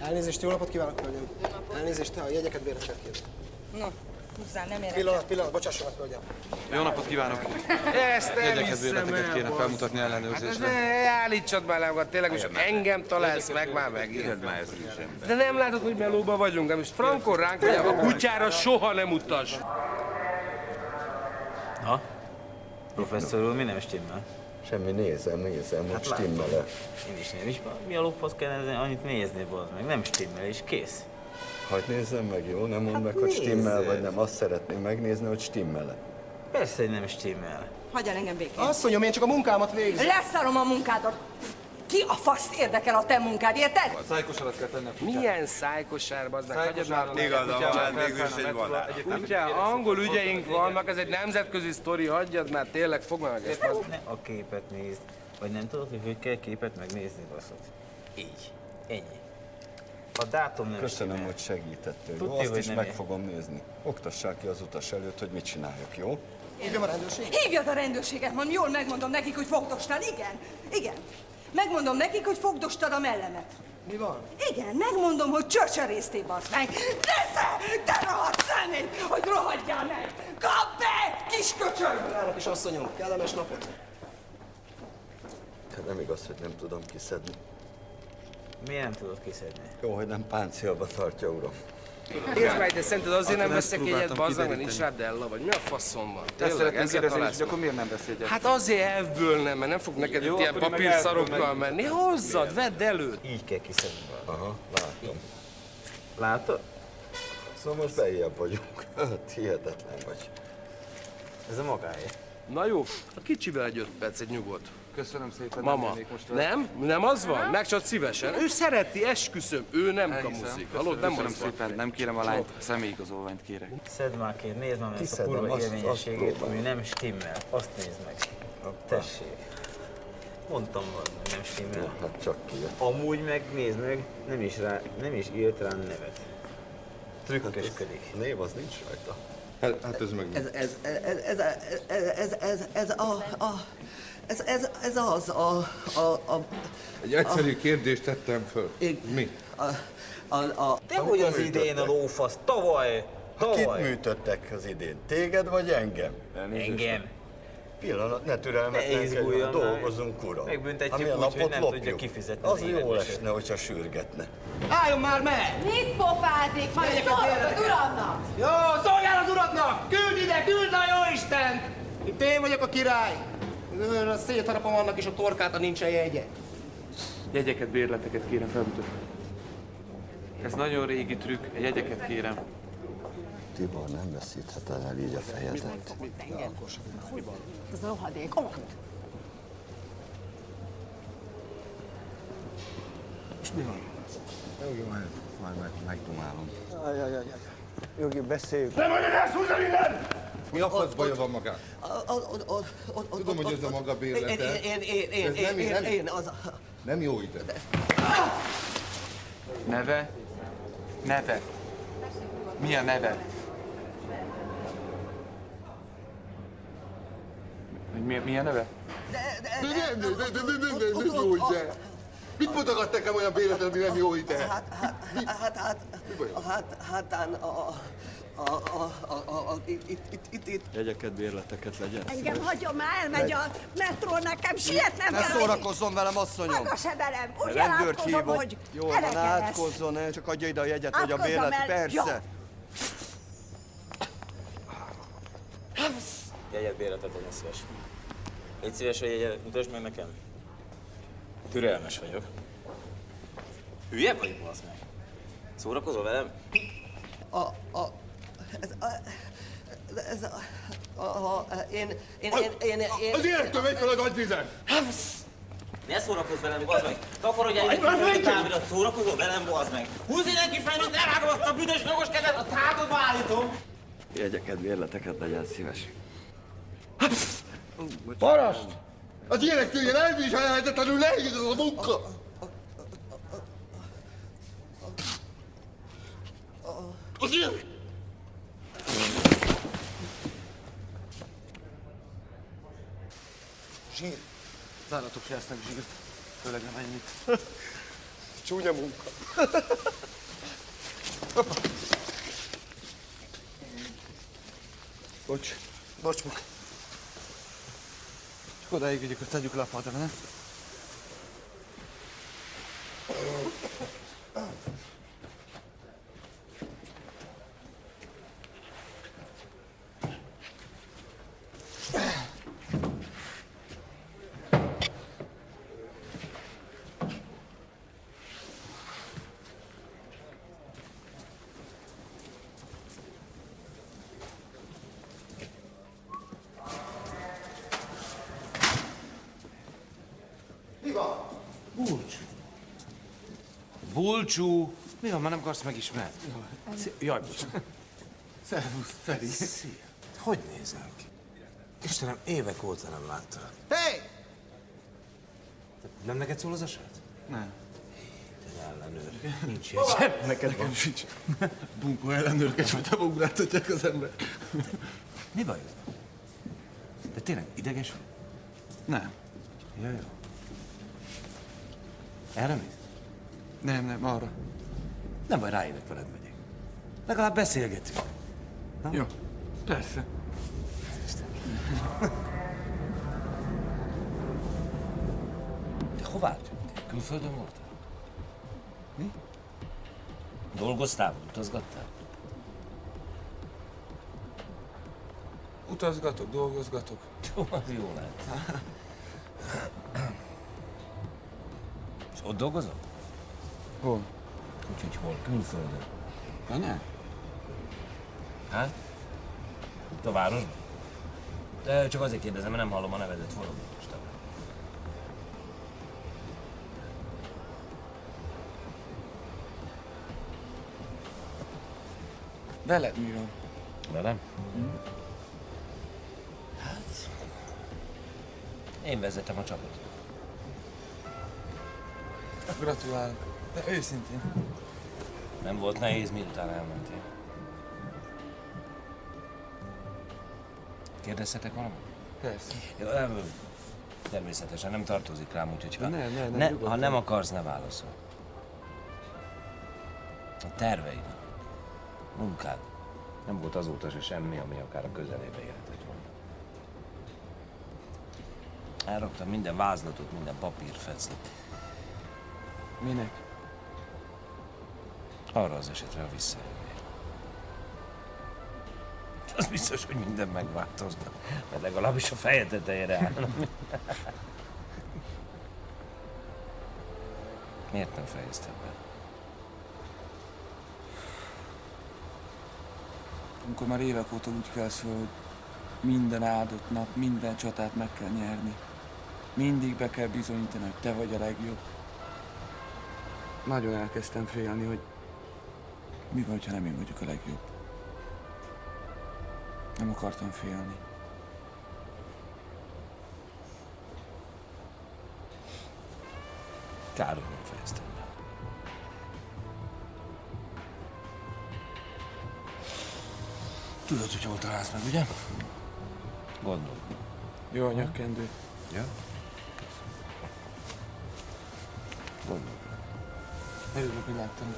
Elnézést, jó napot kívánok, hölgyem! Elnézést, a jegyeket bérleteket kérem. No, hozzá nem érek. Pillanat, bocsásson meg, hölgyem! Jó napot kívánok! Ezt nem Jegyeket, hiszem bérleteket el, kéne basz. felmutatni ellenőrzésre. Ne, állítsad már le magad, tényleg, most engem találsz meg már megint. De nem látod, hogy melóba vagyunk, de most frankon ránk, hogy a kutyára soha nem utas. Ha? Professzor úr, mi nem stimmel? Semmi, nézem, most látom. stimmel-e? Én is nem is. Mi a lófasz kell annyit nézni, bazd meg? Nem stimmel, és kész. Hagyd nézzem meg, jó? Nem mondd meg, hogy stimmel vagy nem. Azt szeretném megnézni, hogy stimmel-e. Persze, hogy nem stimmel. Hagyjál engem békén. Asszonyom, én csak a munkámat végzem. Leszarom a munkádat. Ki a faszt érdekel a te munkád, érted? Szájkosarat kell tenni a kutyára. Milyen szájkosár, bazd meg, hagyjad már. Igazam van, mégis egy vadállat. Kutya, angol ügyeink vannak, ez egy nemzetközi sztori, hagyjad már, tényleg, fogd meg ezt. A képet nézd. Vagy nem tudod, hogy hogy kell képet megnézni, baszod? Így. Ennyi. A dátum nem Köszönöm, stimmel. hogy segítettél. Tudja, Jó, azt hogy is nem meg én. fogom nézni. Oktassák ki az utas előtt, hogy mit csináljak, jó? Hívjam a rendőrséget? Hívjad a rendőrséget, mondom, jól megmondom nekik, hogy fogdostál. Igen, igen. Megmondom nekik, hogy fogdostad a mellemet. Mi van? Igen, megmondom, hogy csöcserésztél, basz meg. Nesze, te rohadt szemét, hogy rohadjál meg. Kapd be, kis köcsög! Várok is, asszonyom, kellemes napot. Hát nem igaz, hogy nem tudom kiszedni. Milyen tudod kiszedni? Jó, hogy nem páncélba tartja, uram. Nézd meg, de szerinted azért nem veszek egyet, próbáltam bazd meg, mert nincs kideríteni. rá Della, vagy mi a faszom van? Ezt Tényleg, szeretném ezzel kérdezni, találsz hogy akkor meg. miért nem vesz egyet? Hát azért elvből nem, mert nem fog neked Jó, itt ilyen akkor én meg papírszarokkal elvből menni. Hozzad, vedd elő! Így kell kiszedni. Aha, látom. Látod? Szóval most beljebb vagyunk. Hihetetlen vagy. Ez a magáé. Na jó, a kicsivel egy 5 perc, egy nyugodt. Köszönöm szépen, Mama, nem jönnék most vele. nem az van? Megcsad szívesen. Ő szereti, esküszöm, ő nem Elhiszem. kamuzik. Hallod, nem Köszönöm az van. szépen, nem kérem a lányt, személyigazolványt kérek. Szedd már ki, nézd már meg ezt a Kiszedem, kurva azt élményességét, próbálom. ami nem stimmel. Azt nézd meg. Tessék. Mondtam volna, hogy nem stimmel. Hát csak kijött. Amúgy meg, nézd meg, nem is írt rá nevet. Trükkösködik. Név az nincs rajta. Hát ez meg... Ez az Egy egyszerű kérdést tettem föl. Mi? Te hogy az idén a lófasz? Tavaly! Kit műtöttek az idén? Téged vagy engem? Engem. Pillanat, ne Ne türelmetlenkedjünk, izguljon már. dolgozunk, uram. Megbüntetjük Ami a úgy, hogy napot nem lopjuk. tudja kifizetni Az az jó életbe se. esne, hogyha sürgetne. Álljon már meg! Mit pofázik? Majd szólok az uramnak! Jó, szolgál az uradnak! Küld ide, küld a jóistent! Itt én vagyok a király. Szétharapom annak is a torkát, ha nincsen jegye. Jegyeket, bérleteket kérem felmutatni. Ez nagyon régi trükk, jegyeket kérem. Tibor, nem veszítheted el így a fejedet. Ez a rohadék, ott! És mi van? Jó, majd megdumálom. Jogi, beszéljük. Nem mondjad ezt, húzzad innen! Mi a fasz baja van magát? Tudom, hogy ez a maga bérlete. Én az... Nem jó ide. Neve? Neve. Mi a neve? Mi a neve? Nem jó ide. Mit mutogat nekem olyan bérletet, ami nem jó ide? Itt. Jegyeket, bérleteket legyen. Engem hagyjon már, elmegy a metró, nekem sietnem Ne kell. szórakozzon velem, asszonyom! Maga se velem, úgy Rendőrt elátkozom, hívok. hogy Jól van, elege lesz. átkozzon el, csak adja ide a jegyet, vagy a Átkozzam bérlet. el, Persze. Jegyet, bérletet legyen szíves. Légy szíves, hogy jegyet mutasd meg nekem. Türelmes vagyok. Hülye vagy, basz meg? Szórakozol velem? Az élettől megy fel az agyvizet! Ne szórakozz velem, bazd meg! Takarodj el, hogy távirat, szórakozol velem, bazd meg! Húzz innen ki fel, mint levágom azt a büdös jogos kezet, a hátadba állítom! Jegyeket, bérleteket legyen szíves. Paraszt! Az ilyenektől ilyen elviselhetetlenül nehéz ez a munka! Az ilyen... Zsír. Záratok ki ezt meg zsírt. Főleg nem ennyit. Csúnya munka. Bocs. Bocs, Muk. Csak odáig vigyük, hogy tegyük le a padra, nem? Bulcsú! Mi van, már nem akarsz megismerni? Jaj, bocs. Szervusz, Feri. Szia. Hogy nézel ki? Istenem, évek óta nem láttalak. Hey! Nem neked szól az a srác? Nem. Te ellenőr. Nincs ilyen. Neked van sincs. Bunkó ellenőrket, vagy te ugráltatják az ember. Mi bajod? De tényleg ideges vagy? Nem. Jaj, jó. Erre mész? Nem, arra. Nem baj, ráérek, veled megyek. Legalább beszélgetünk. Na? Jó, persze. Te hová tűntél? Külföldön voltál? Mi? Dolgoztál, vagy utazgattál? Utazgatok, dolgozgatok. Jó, az jó lehet. És ott dolgozol? Hol? Úgyhogy hol? Külföldön. Anyám? Hát? Itt a városban? De csak azért kérdezem, mert nem hallom a nevedet, forog most. Veled mi van? Velem? Hát... Én vezetem a csapatot. Gratulálok. De őszintén. Nem volt nehéz, miután elmentél. Kérdezhetek valamit? Persze. Jó, természetesen nem tartozik rám, úgyhogy ha, ne, nem akarsz, ne válaszol. A terveid, munkád. Nem volt azóta se semmi, ami akár a közelébe érhetett volna. Elraktam minden vázlatot, minden papírfeclit. Minek? Arra az esetre, ha visszajönnél. Az biztos, hogy minden megváltozna. Mert legalábbis a feje tetejére állna. Miért nem fejezted be? Amikor már évek óta úgy kelsz föl, hogy minden áldott nap, minden csatát meg kell nyerni. Mindig be kell bizonyítani, hogy te vagy a legjobb. Nagyon elkezdtem félni, hogy mi van, ha nem én vagyok a legjobb. Nem akartam félni. Kár, hogy nem fejeztem be. Tudod, hogy hol találsz meg, ugye? Gondolom. Jó a nyakkendő. Ja? Gondolom. Örülök, hogy láttam.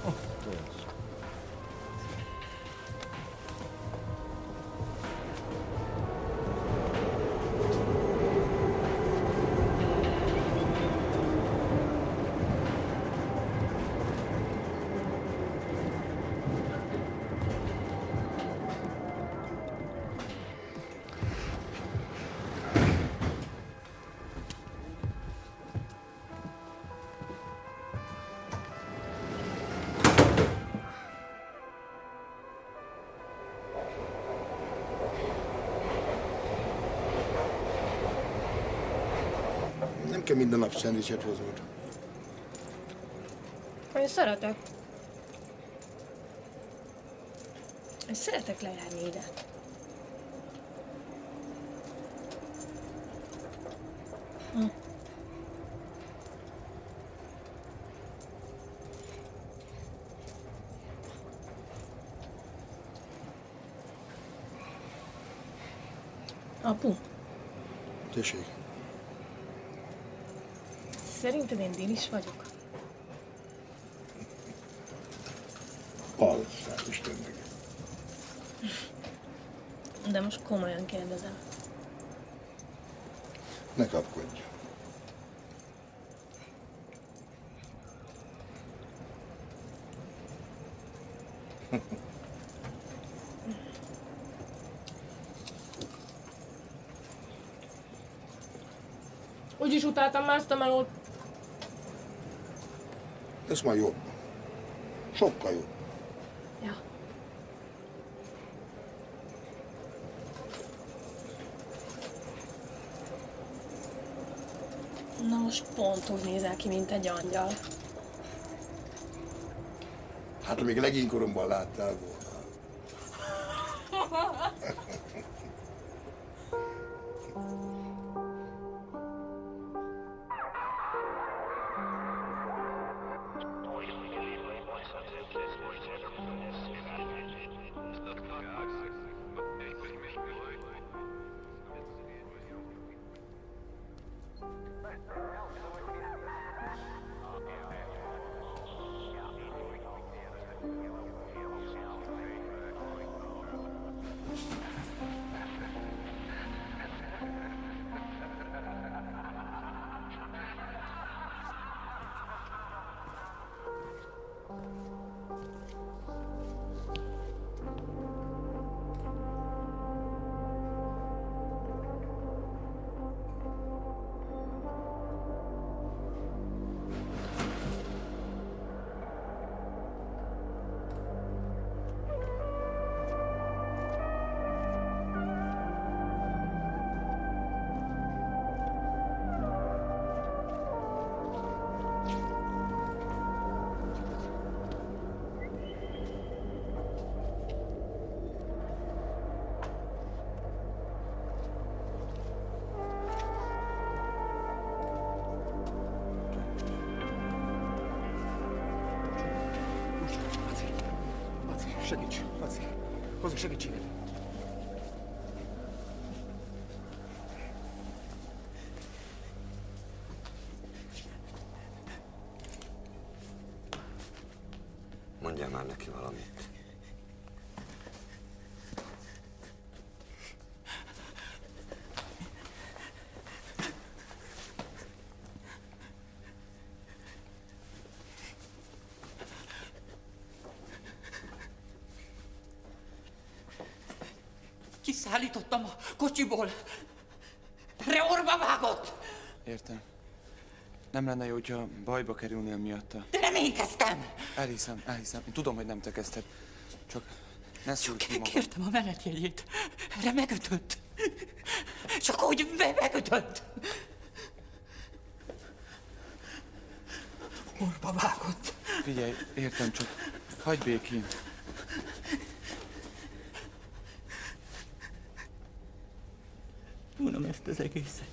Nem kell minden nap szendvicset hoznod. Én szeretek. Én szeretek lejárni ide. Apu, Tessék. szerinted én délis vagyok? Az, hát Istennek. De most komolyan kérdezem. Ne kapkodj. Úgyis utáltam már ezt a melót. Ez már jobb. Sokkal jobb. Ja. Na most pont úgy nézel ki, mint egy angyal. Hát, még legénykoromban láttál volna. Segíts, Laci. Hozz segítséget. Mondjál már neki valamit. Kiszállítottam a kocsiból. Reorba vágott! Értem. Nem lenne jó, hogyha bajba kerülnél miatta. De nem én kezdtem! Elhiszem. Én tudom, hogy nem te kezdted. Csak ne szúrj ki magad. Kértem a menetjegyét. Erre megütött. Csak úgy megütött. Orba vágott. Figyelj, értem, csak hagyd békén. Unom ezt az egészet.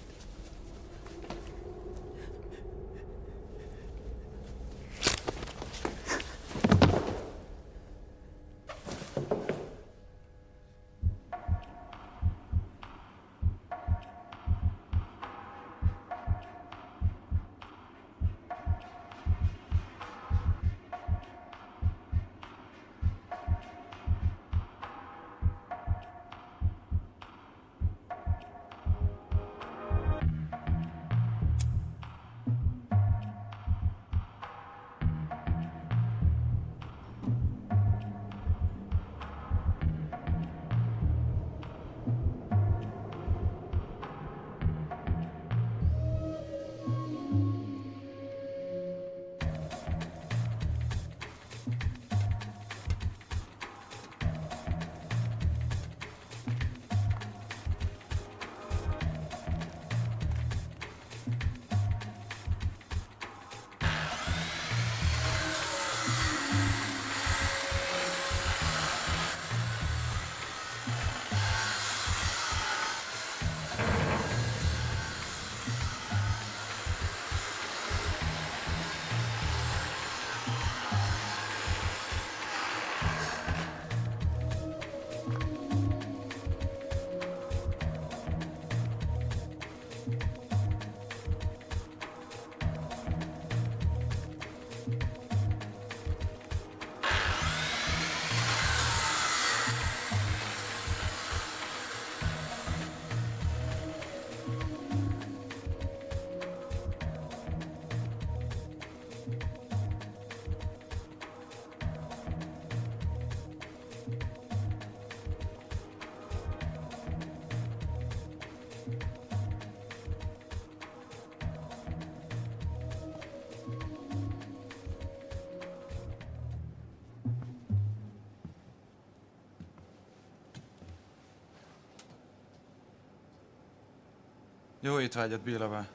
Jó étvágyat, Bélavá.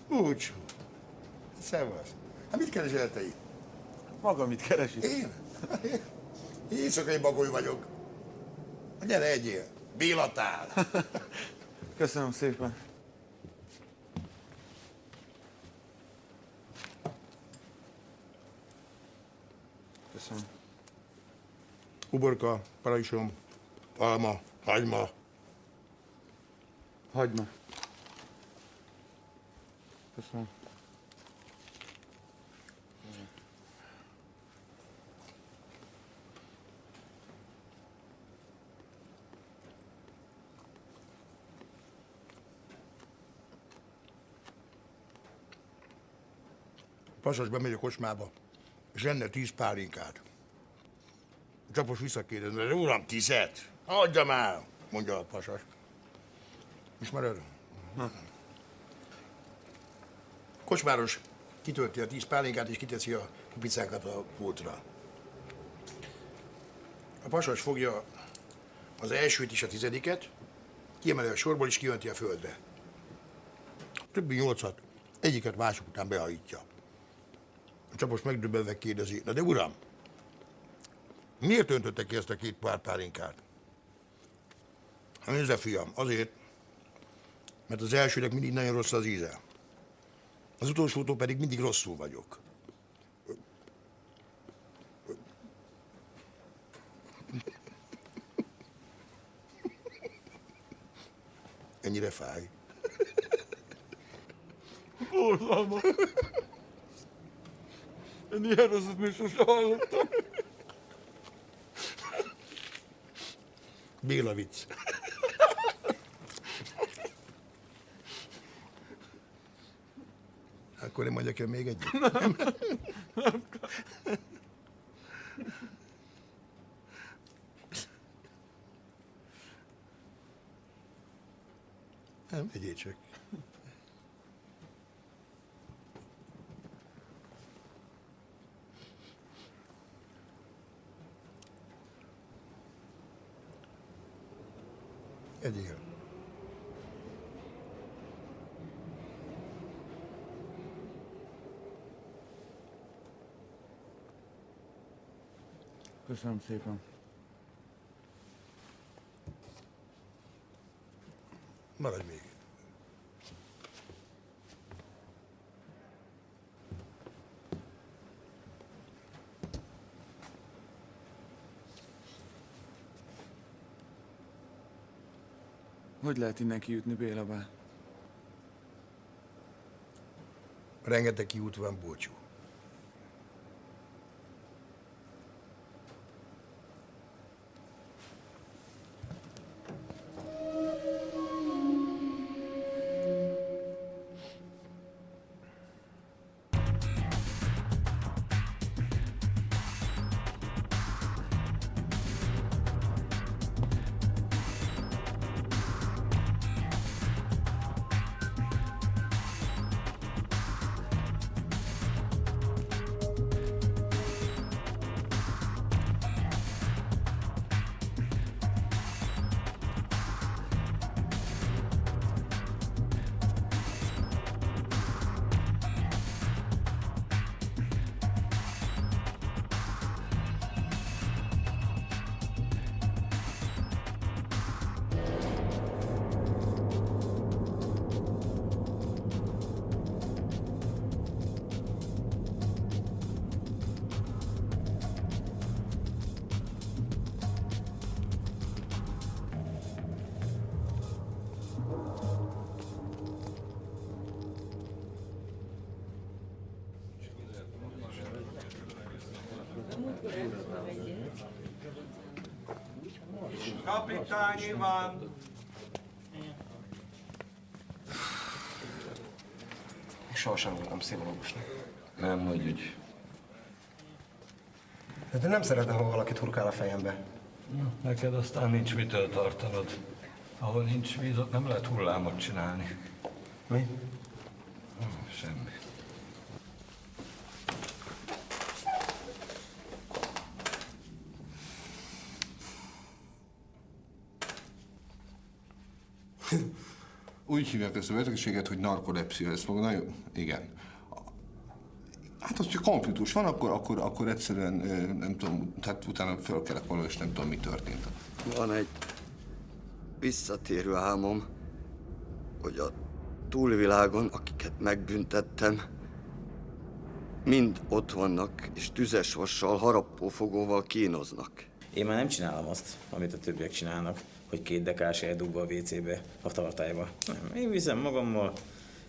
Búcsú. Szevasz. Hát mit keresel te itt? Maga mit keresik? Én? Éjszakai bagoly vagyok. Gyere, egyél. Bélatál. Köszönöm szépen. Köszönöm. Uborka, paradicsom, alma, hagyma. Hagyma. Köszönöm. Pasas bemegy a kocsmába, és lenne 10 pálinkát. A csapos visszakérdezi, de uram, 10-et? Adjam el, mondja a pasas. Ismered? Kocsmáros kitölti a 10 pálinkát, és kiteszi a picákat a pultra. A pasas fogja az elsőt és a 10-et, kiemeli a sorból, és kiönti a földre. Többi 8-at egyiket mások után behajítja. A csapos megdöbbenve kérdezi, na de uram, miért öntötte ki ezt a 2 pár pálinkát? Hát nézze, fiam, azért, mert az elsőnek mindig nagyon rossz az íze. Az utolsótól pedig mindig rosszul vagyok. Ennyire fáj. Borzalmas. Én ilyen rosszat még sosem hallottam. Béla vicc. Akkor én mondjak el még egyet? Nem, egyéb csak. Egyél. Köszönöm szépen. Maradj még. Hogy lehet innen kijutni Bélabá? Rengeteg kiút van, búcsú. Kapitány Iván! Sohasem voltam pszichológusnak. Nem nagy ügy. De nem szeretem, ha valakit hurkál a fejembe. Neked aztán nincs mitől tartanod. Ahol nincs víz, ott nem lehet hullámot csinálni. Mi? Semmi. Úgy hívják ezt a betegséget, hogy narkolepszia. Ezt maga nagyon... Igen. Hát, hogyha konfliktus van, akkor egyszerűen nem tudom, tehát utána fölkelek valahol, és nem tudom, mi történt. Van egy visszatérő álmom, hogy a túlvilágon, akiket megbüntettem, mind ott vannak, és tüzes vassal, harapófogóval kínoznak. Én már nem csinálom azt, amit a többiek csinálnak, hogy 2 dekás eldugva a WC-be, a tartályba. Nem, én viszem magammal,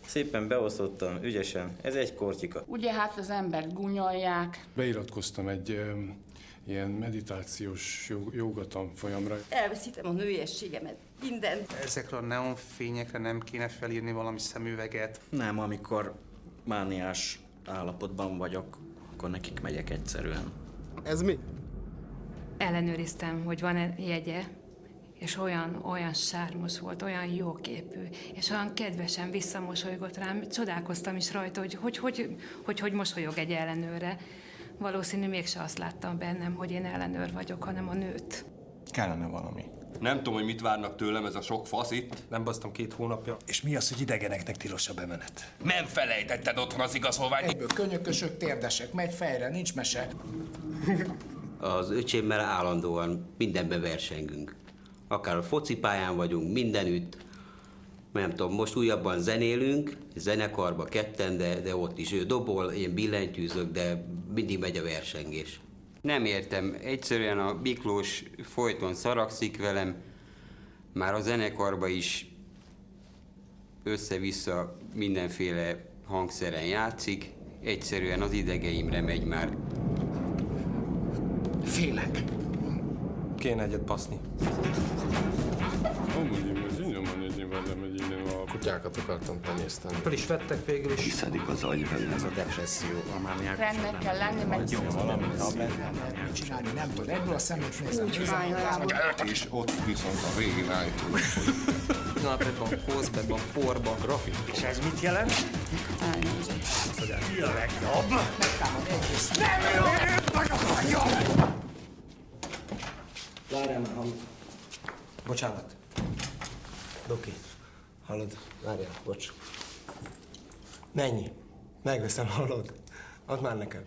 szépen beosztottam, ügyesen, ez egy kortyika. Ugye hát az embert gúnyolják. Beiratkoztam egy ilyen meditációs jogatanfolyamra. Elveszítem a nőiességemet, mindent. Ezekre a neonfényekre nem kéne felírni valami szemüveget? Nem, amikor mániás állapotban vagyok, akkor nekik megyek egyszerűen. Ez mi? Ellenőriztem, hogy van-e jegye, és olyan sármos volt, olyan jóképű, és olyan kedvesen visszamosolygott rám. Csodálkoztam is rajta, hogy mosolyog egy ellenőrre. Valószínű mégse azt láttam bennem, hogy én ellenőr vagyok, hanem a nőt. Kellene valami. Nem tudom, hogy mit várnak tőlem, ez a sok fasz itt. Nem basztam 2 hónapja. És mi az, hogy idegeneknek tilos a bemenet? Nem felejtetted otthon az igazolványt. Egyből könyökösök, térdesek, megy fejre, nincs mese. Az öcsémmel állandóan mindenben versengünk. Akár a focipályán vagyunk, mindenütt. Nem tudom, most újabban zenélünk, zenekarba ketten, de ott is ő dobol, én billentyűzök, de mindig megy a versengés. Nem értem, egyszerűen a Miklós folyton szaragszik velem, már a zenekarba is össze-vissza mindenféle hangszeren játszik, egyszerűen az idegeimre megy már. Félek. Kéne egyet baszni. Kutyákat akartam tenyészteni. Fel is vettek végül is. Hiszedik az agyvelem. Ez a depresszió, a mániák. Rendnek kell lenni, meg... Jó, valamit mit csinálni, nem tudod. Ebből a szemét nézem. És ott viszont a végén állítunk. Pillanatban, hozbetban, forban, grafit. És ez mit jelent? Ki a legjobb? Megtámad egész. Nem jó! Meg a legjobb! Várjál már, bocsánat. Doki, hallod? Várjál, bocs. Mennyi? Megveszem, hallod? Add már neked.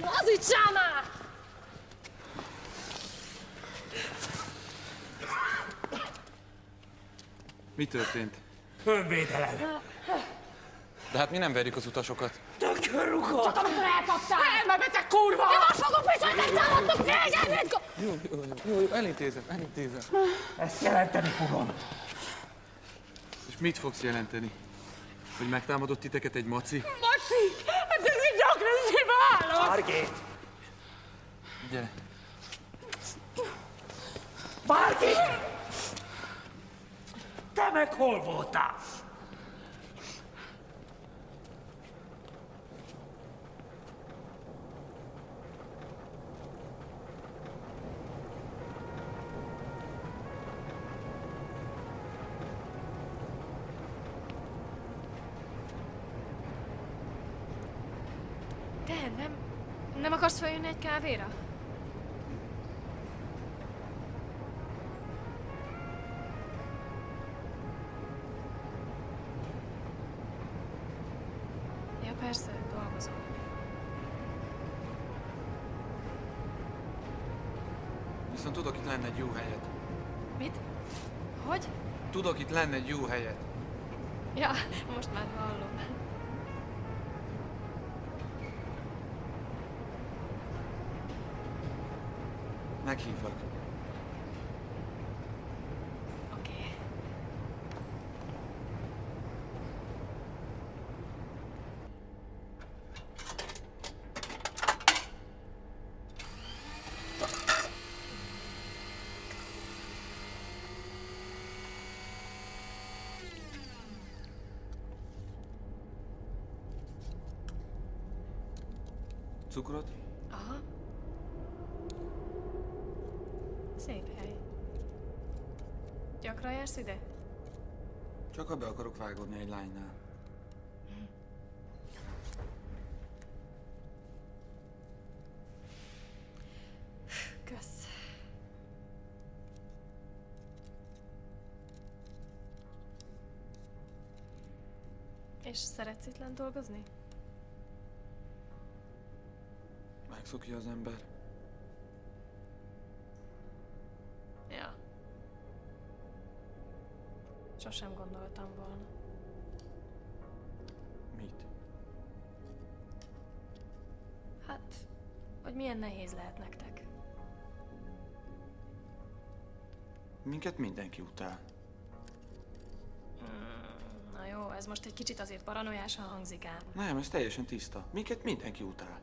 Hazudjál már! Mi történt? Önvédelem! De hát mi nem verjük az utasokat. Tökörrugod! Csak amikor elkaptál! Elmebeteg kurva! Nem most fogok viselni, támadtok négyet! Jó, elintézem. Ezt jelenteni fogom. És mit fogsz jelenteni? Hogy megtámadott titeket egy maci? Maci! Hát ez egy agresszív állat! Margit! Gyere. Margit! Te meg hol voltál? Te nem akarsz feljönni egy kávéra? Ja, persze, dolgozom. Viszont tudok itt lenne egy jó helyet. Mit? Hogy? Tudok itt lenne egy jó helyet. Ja, most már hallom. Meghívlak. Oké. Cukrot? Aha. Szép hely. Gyakran jársz ide? Csak ha be akarok vágódni egy lánynál. És szeretsz itt lent dolgozni? Megszokja az ember. Ja. Sosem gondoltam volna. Mit? Hát, hogy milyen nehéz lehet nektek. Minket mindenki utál. Na jó, ez most egy kicsit azért paranoiásan hangzik ám. Nem, ez teljesen tiszta. Minket mindenki utál.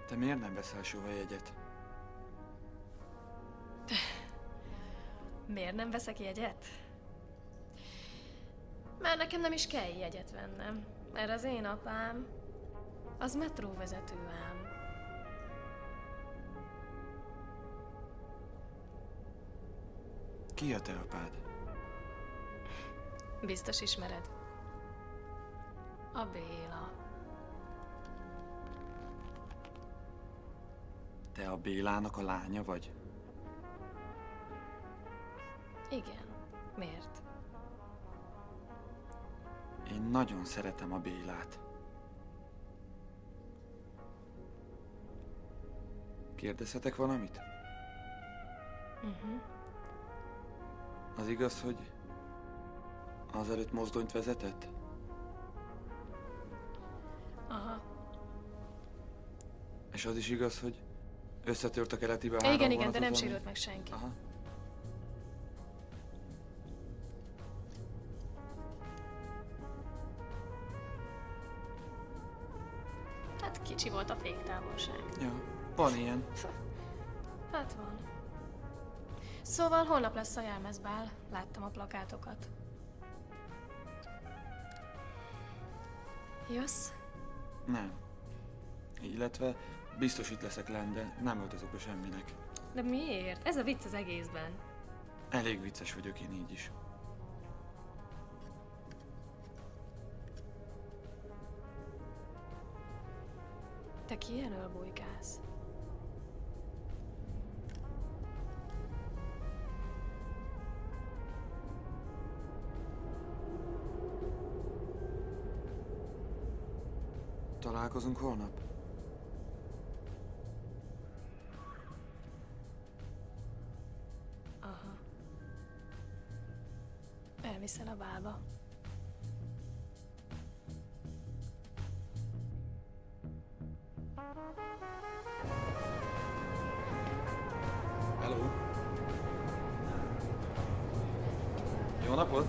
Te miért nem veszel soha jegyet? Miért nem veszek jegyet? Mert nekem nem is kell jegyet vennem. Mert az én apám, az metróvezető ám. Ki a te apád? Biztos ismered. A Béla. Te a Bélának a lánya vagy? Igen. Miért? Én nagyon szeretem a Bélát. Kérdezhetek valamit? Az igaz, hogy azelőtt mozdonyt vezetett? Aha. És az is igaz, hogy összetört a keletibe három Igen, vonat de nem az, ami- sérült meg senki. Aha. Hát kicsi volt a féktávolság. Ja, van ilyen. Hát van. Szóval holnap lesz a jelmezbál. Láttam a plakátokat. Jössz? Nem. Illetve biztos itt leszek lenn, de nem öltözök be semminek. De miért? Ez a vicc az egészben. Elég vicces vagyok én így is. Te ki elől bujkálsz? Találkozunk holnap? Aha. Elviszel a bálba. Hello. Jó napot!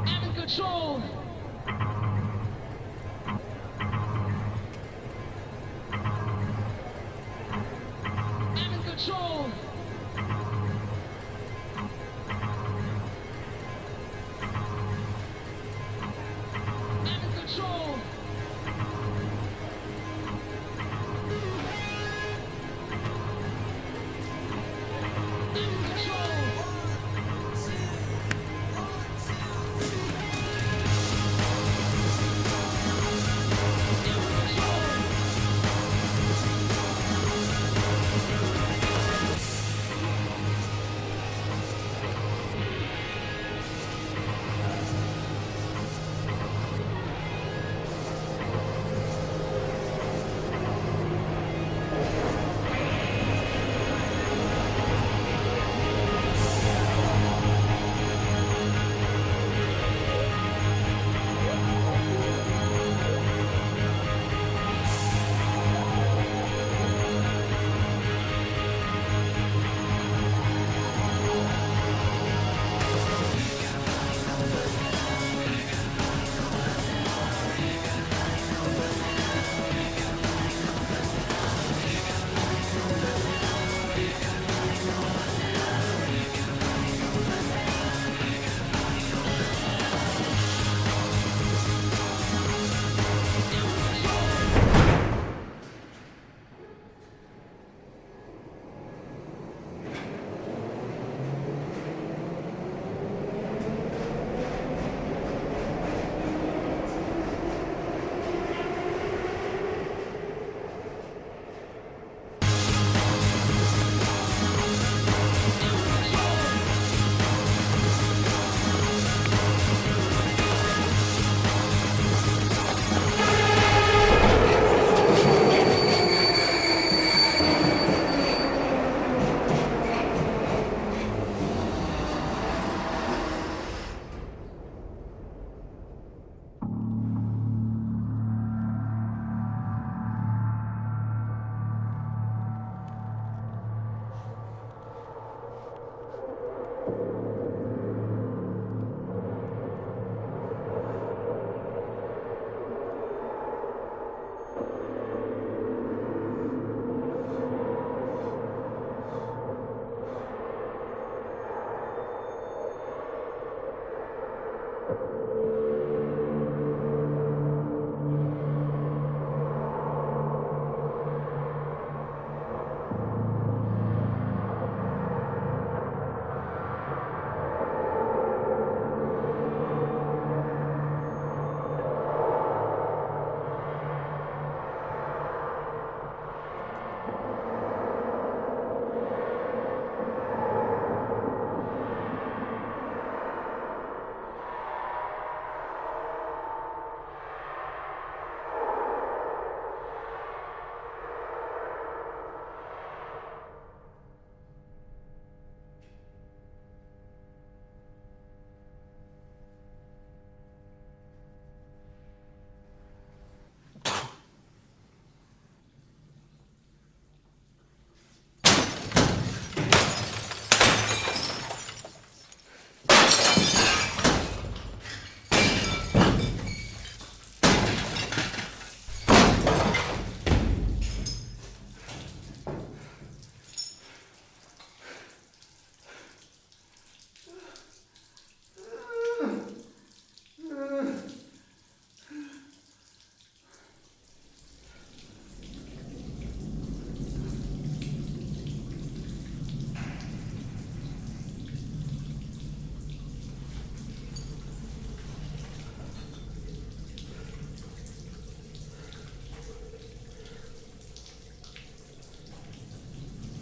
I'm in control. I'm in control.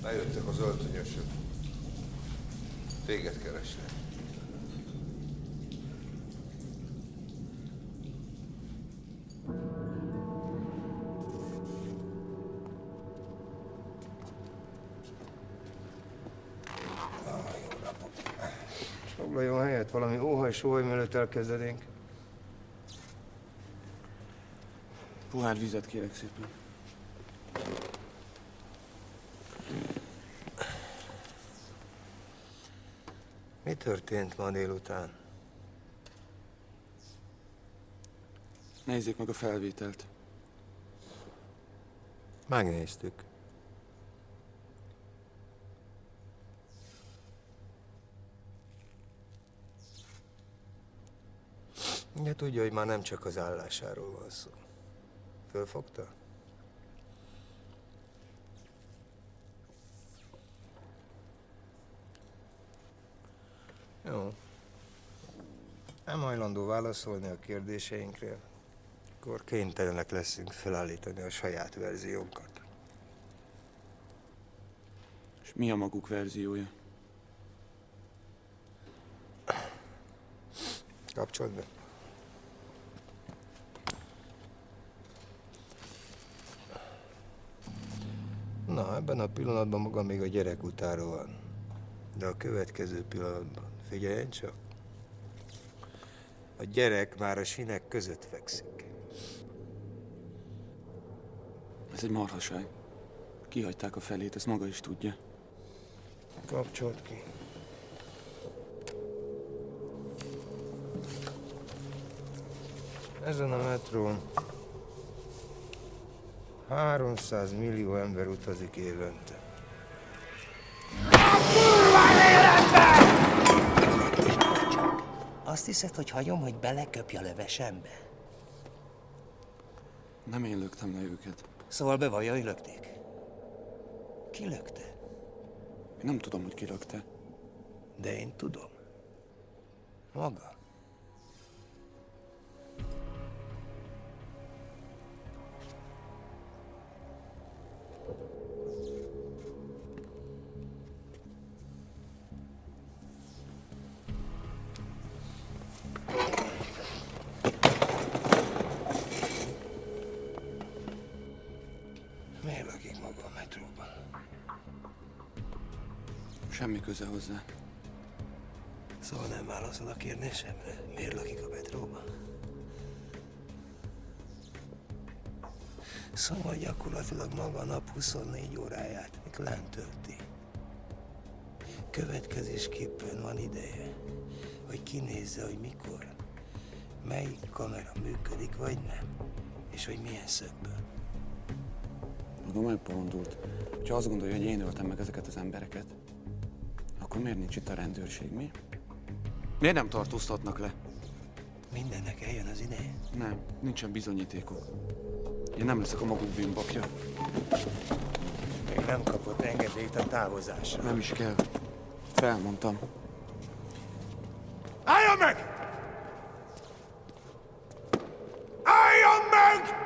Bejöttek az öltönyösök. Téged keresnek. Foglaljon helyet, valami óhaj-sóhaj, mielőtt elkezdenénk. Pohár vizet kérek szépen. Mi történt ma délután? Nézzék meg a felvételt. Megnéztük. Ugye tudja, hogy már nem csak az állásáról van szó. Fölfogta? Jó. Nem hajlandó válaszolni a kérdéseinkre, akkor kénytelenek leszünk felállítani a saját verziónkat. És mi a maguk verziója? Kapcsold be. Na, ebben a pillanatban maga még a gyerek utára van. De a következő pillanatban, figyeljen csak, a gyerek már a sinek között fekszik. Ez egy marhaság. Kihagyták a felét, ezt maga is tudja. Kapcsolt ki. Ezen a metrón 300 millió ember utazik évente. Azt hiszed, hogy hagyom, hogy beleköpj a levesembe? Nem én löktem le őket. Szóval bevallja, hogy lökték. Ki lökte? Én nem tudom, hogy ki lökte. De én tudom. Maga. Miért lakik maga a metróban? Semmi köze hozzá. Szóval nem válaszol a kérdésemre? Miért lakik a metróban? Szóval gyakorlatilag maga a nap 24 óráját itt lent tölti. Következésképpen van ideje, hogy kinézze, hogy mikor, melyik kamera működik, vagy nem, és hogy milyen szögből. Maga megbolondult. Ha azt gondolja, hogy én öltem meg ezeket az embereket, akkor miért nincs itt a rendőrség, mi? Miért nem tartóztatnak le? Mindennek eljön az ideje? Nem, nincsen bizonyítékok. Én nem leszek a maguk bűnbakja. Még nem kapott engedélyt a távozásra. Nem is kell. Felmondtam. Álljon meg! Álljon meg!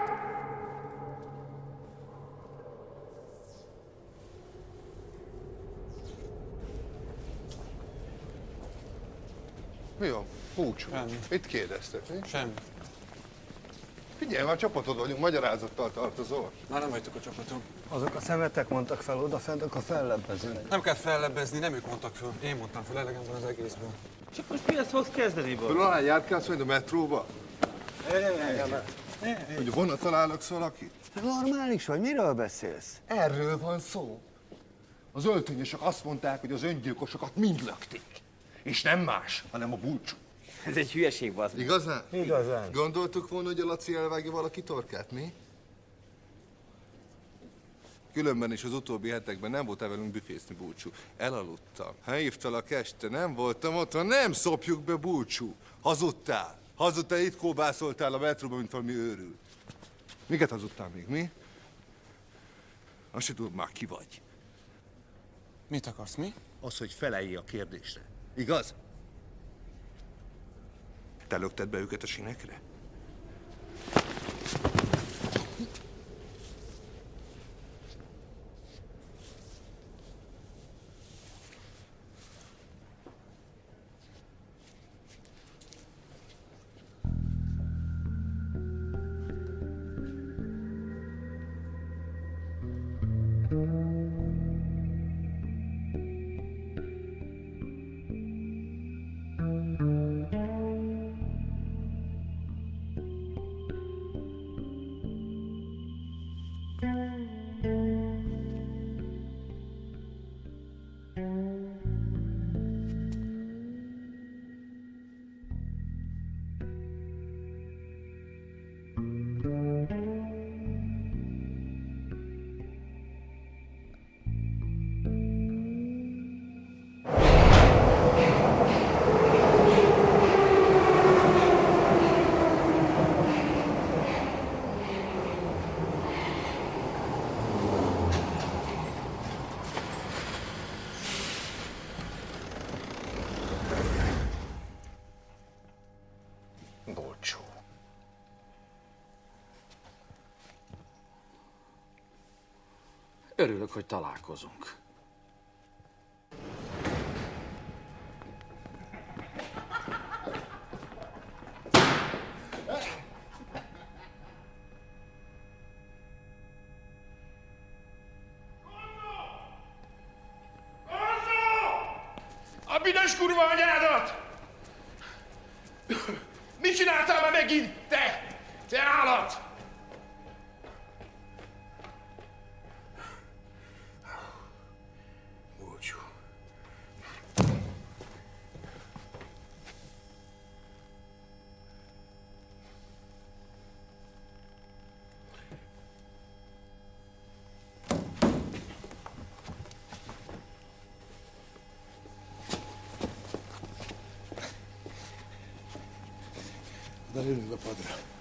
Mi van? Búcsú. Mit kérdeztek, mi? Semmi. Figyelj, már csapatod vagyunk, magyarázattal tartozol. Már nem vagytok a csapatom. Azok a szemetek mondtak fel odafent, akkor fellebbezünk. Nem kell fellebbezni, nem ők mondtak föl. Én mondtam föl, elegem van az egészből. Csak most mi ezt fogsz kezdeni, Bob? Talán járkálsz majd a metróba? Hogy a vonattal állaksz valakit? Normális vagy? Miről beszélsz? Erről van szó. Az öltönyösök azt mondták, hogy az öngyilkosokat mind lökték. És nem más, hanem a Búcsú. Ez egy hülyeség, bazd. Igazán? Igazán. Gondoltuk volna, hogy a Laci elvágja valaki torkát, mi? Különben is az utóbbi hetekben nem voltál velünk büfészni, Búcsú. Elaludtam. Hívtalak este, nem voltam otthon, nem szopjuk be, Búcsú. Hazudtál. Hazudtál, itt kóbászoltál a metróban, mint valami őrült. Miket hazudtál még, mi? Azt se tudod már, ki vagy. Mit akarsz, mi? Az, hogy felelj a kérdésre. Igaz? Te lökted be őket a sinekre? Örülök, hogy találkozunk. A büdös kurva anyádat! Mit csináltál már megint, te? Te állat! Búcsú. Leülünk a padra.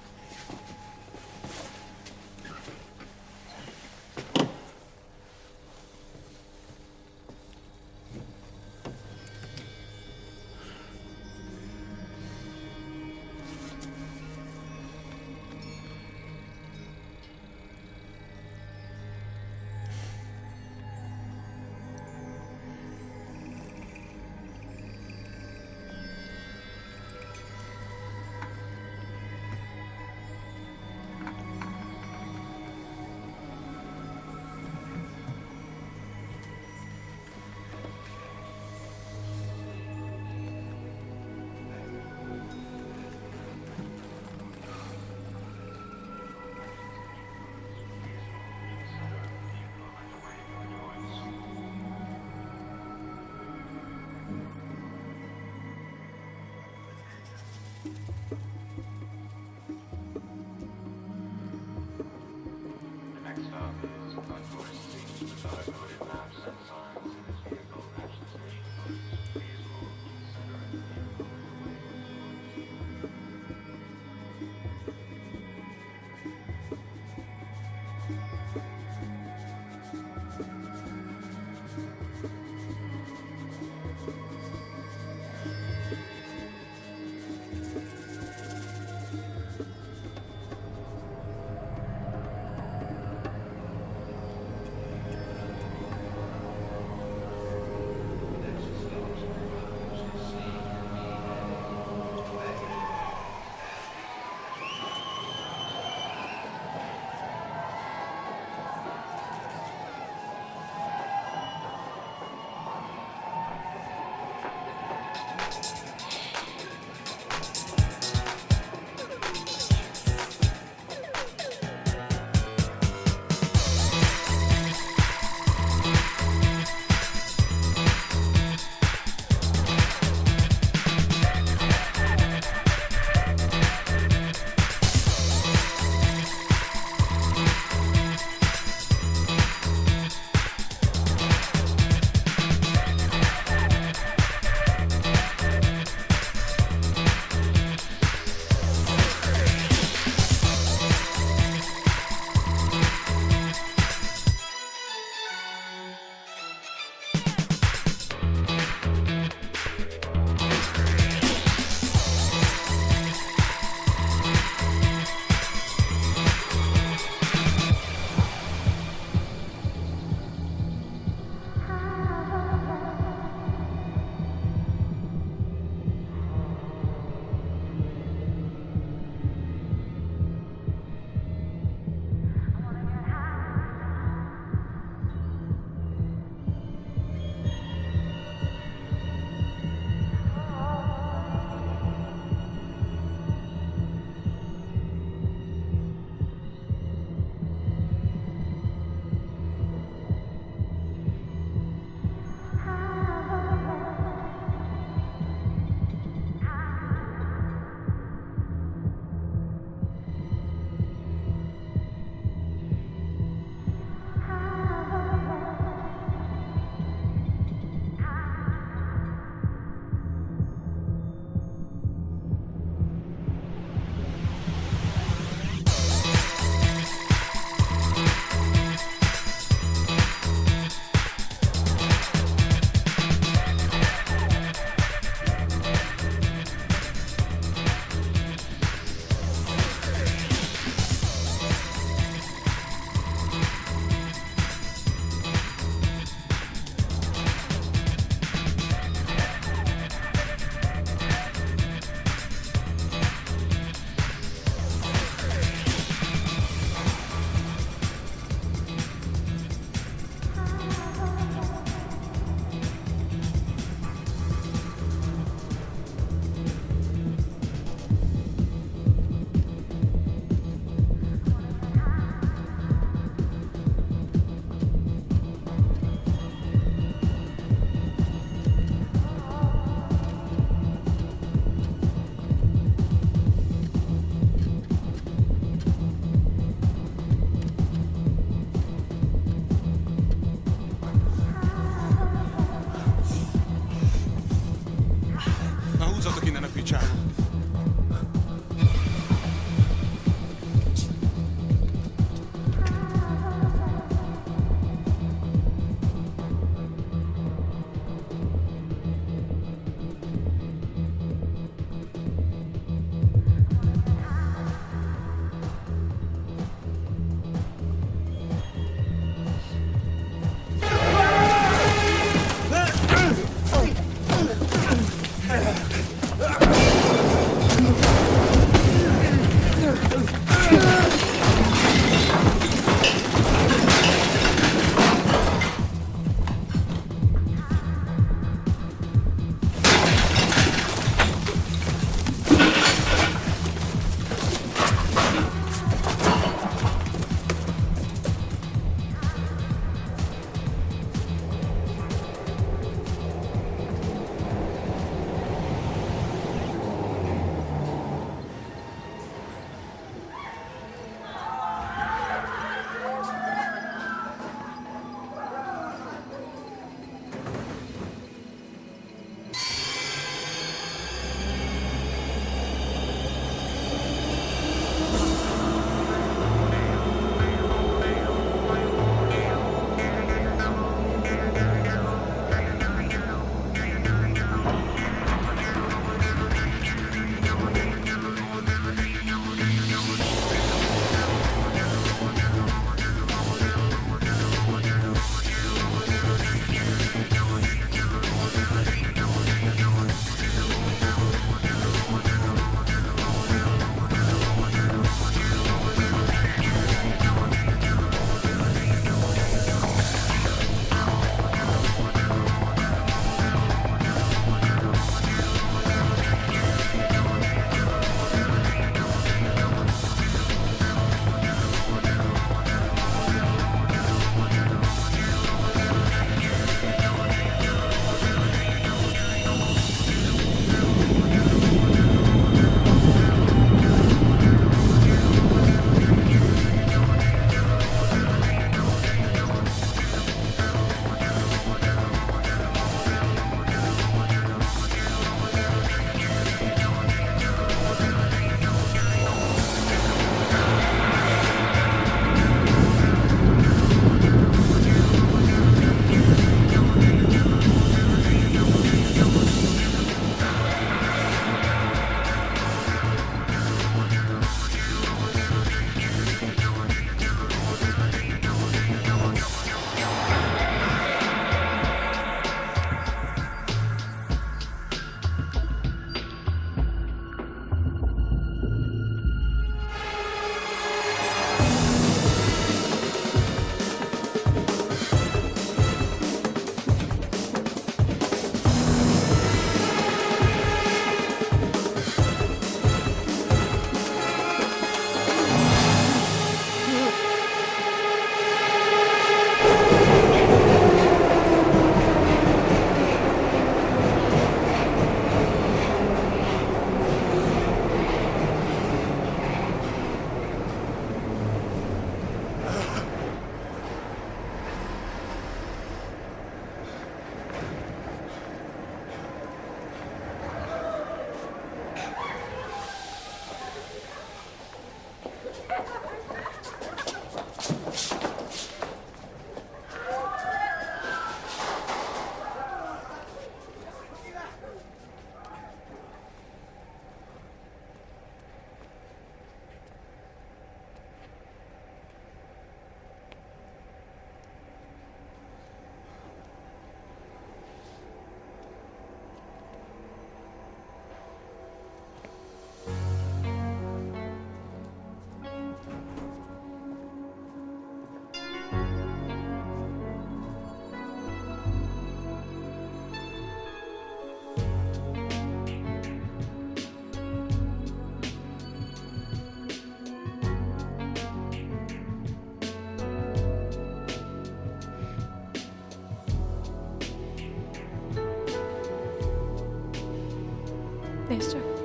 Nézd csak.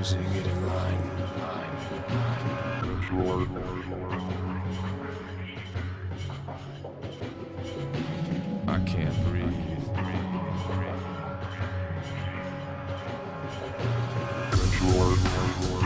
Losing it in line. I can't breathe. Control.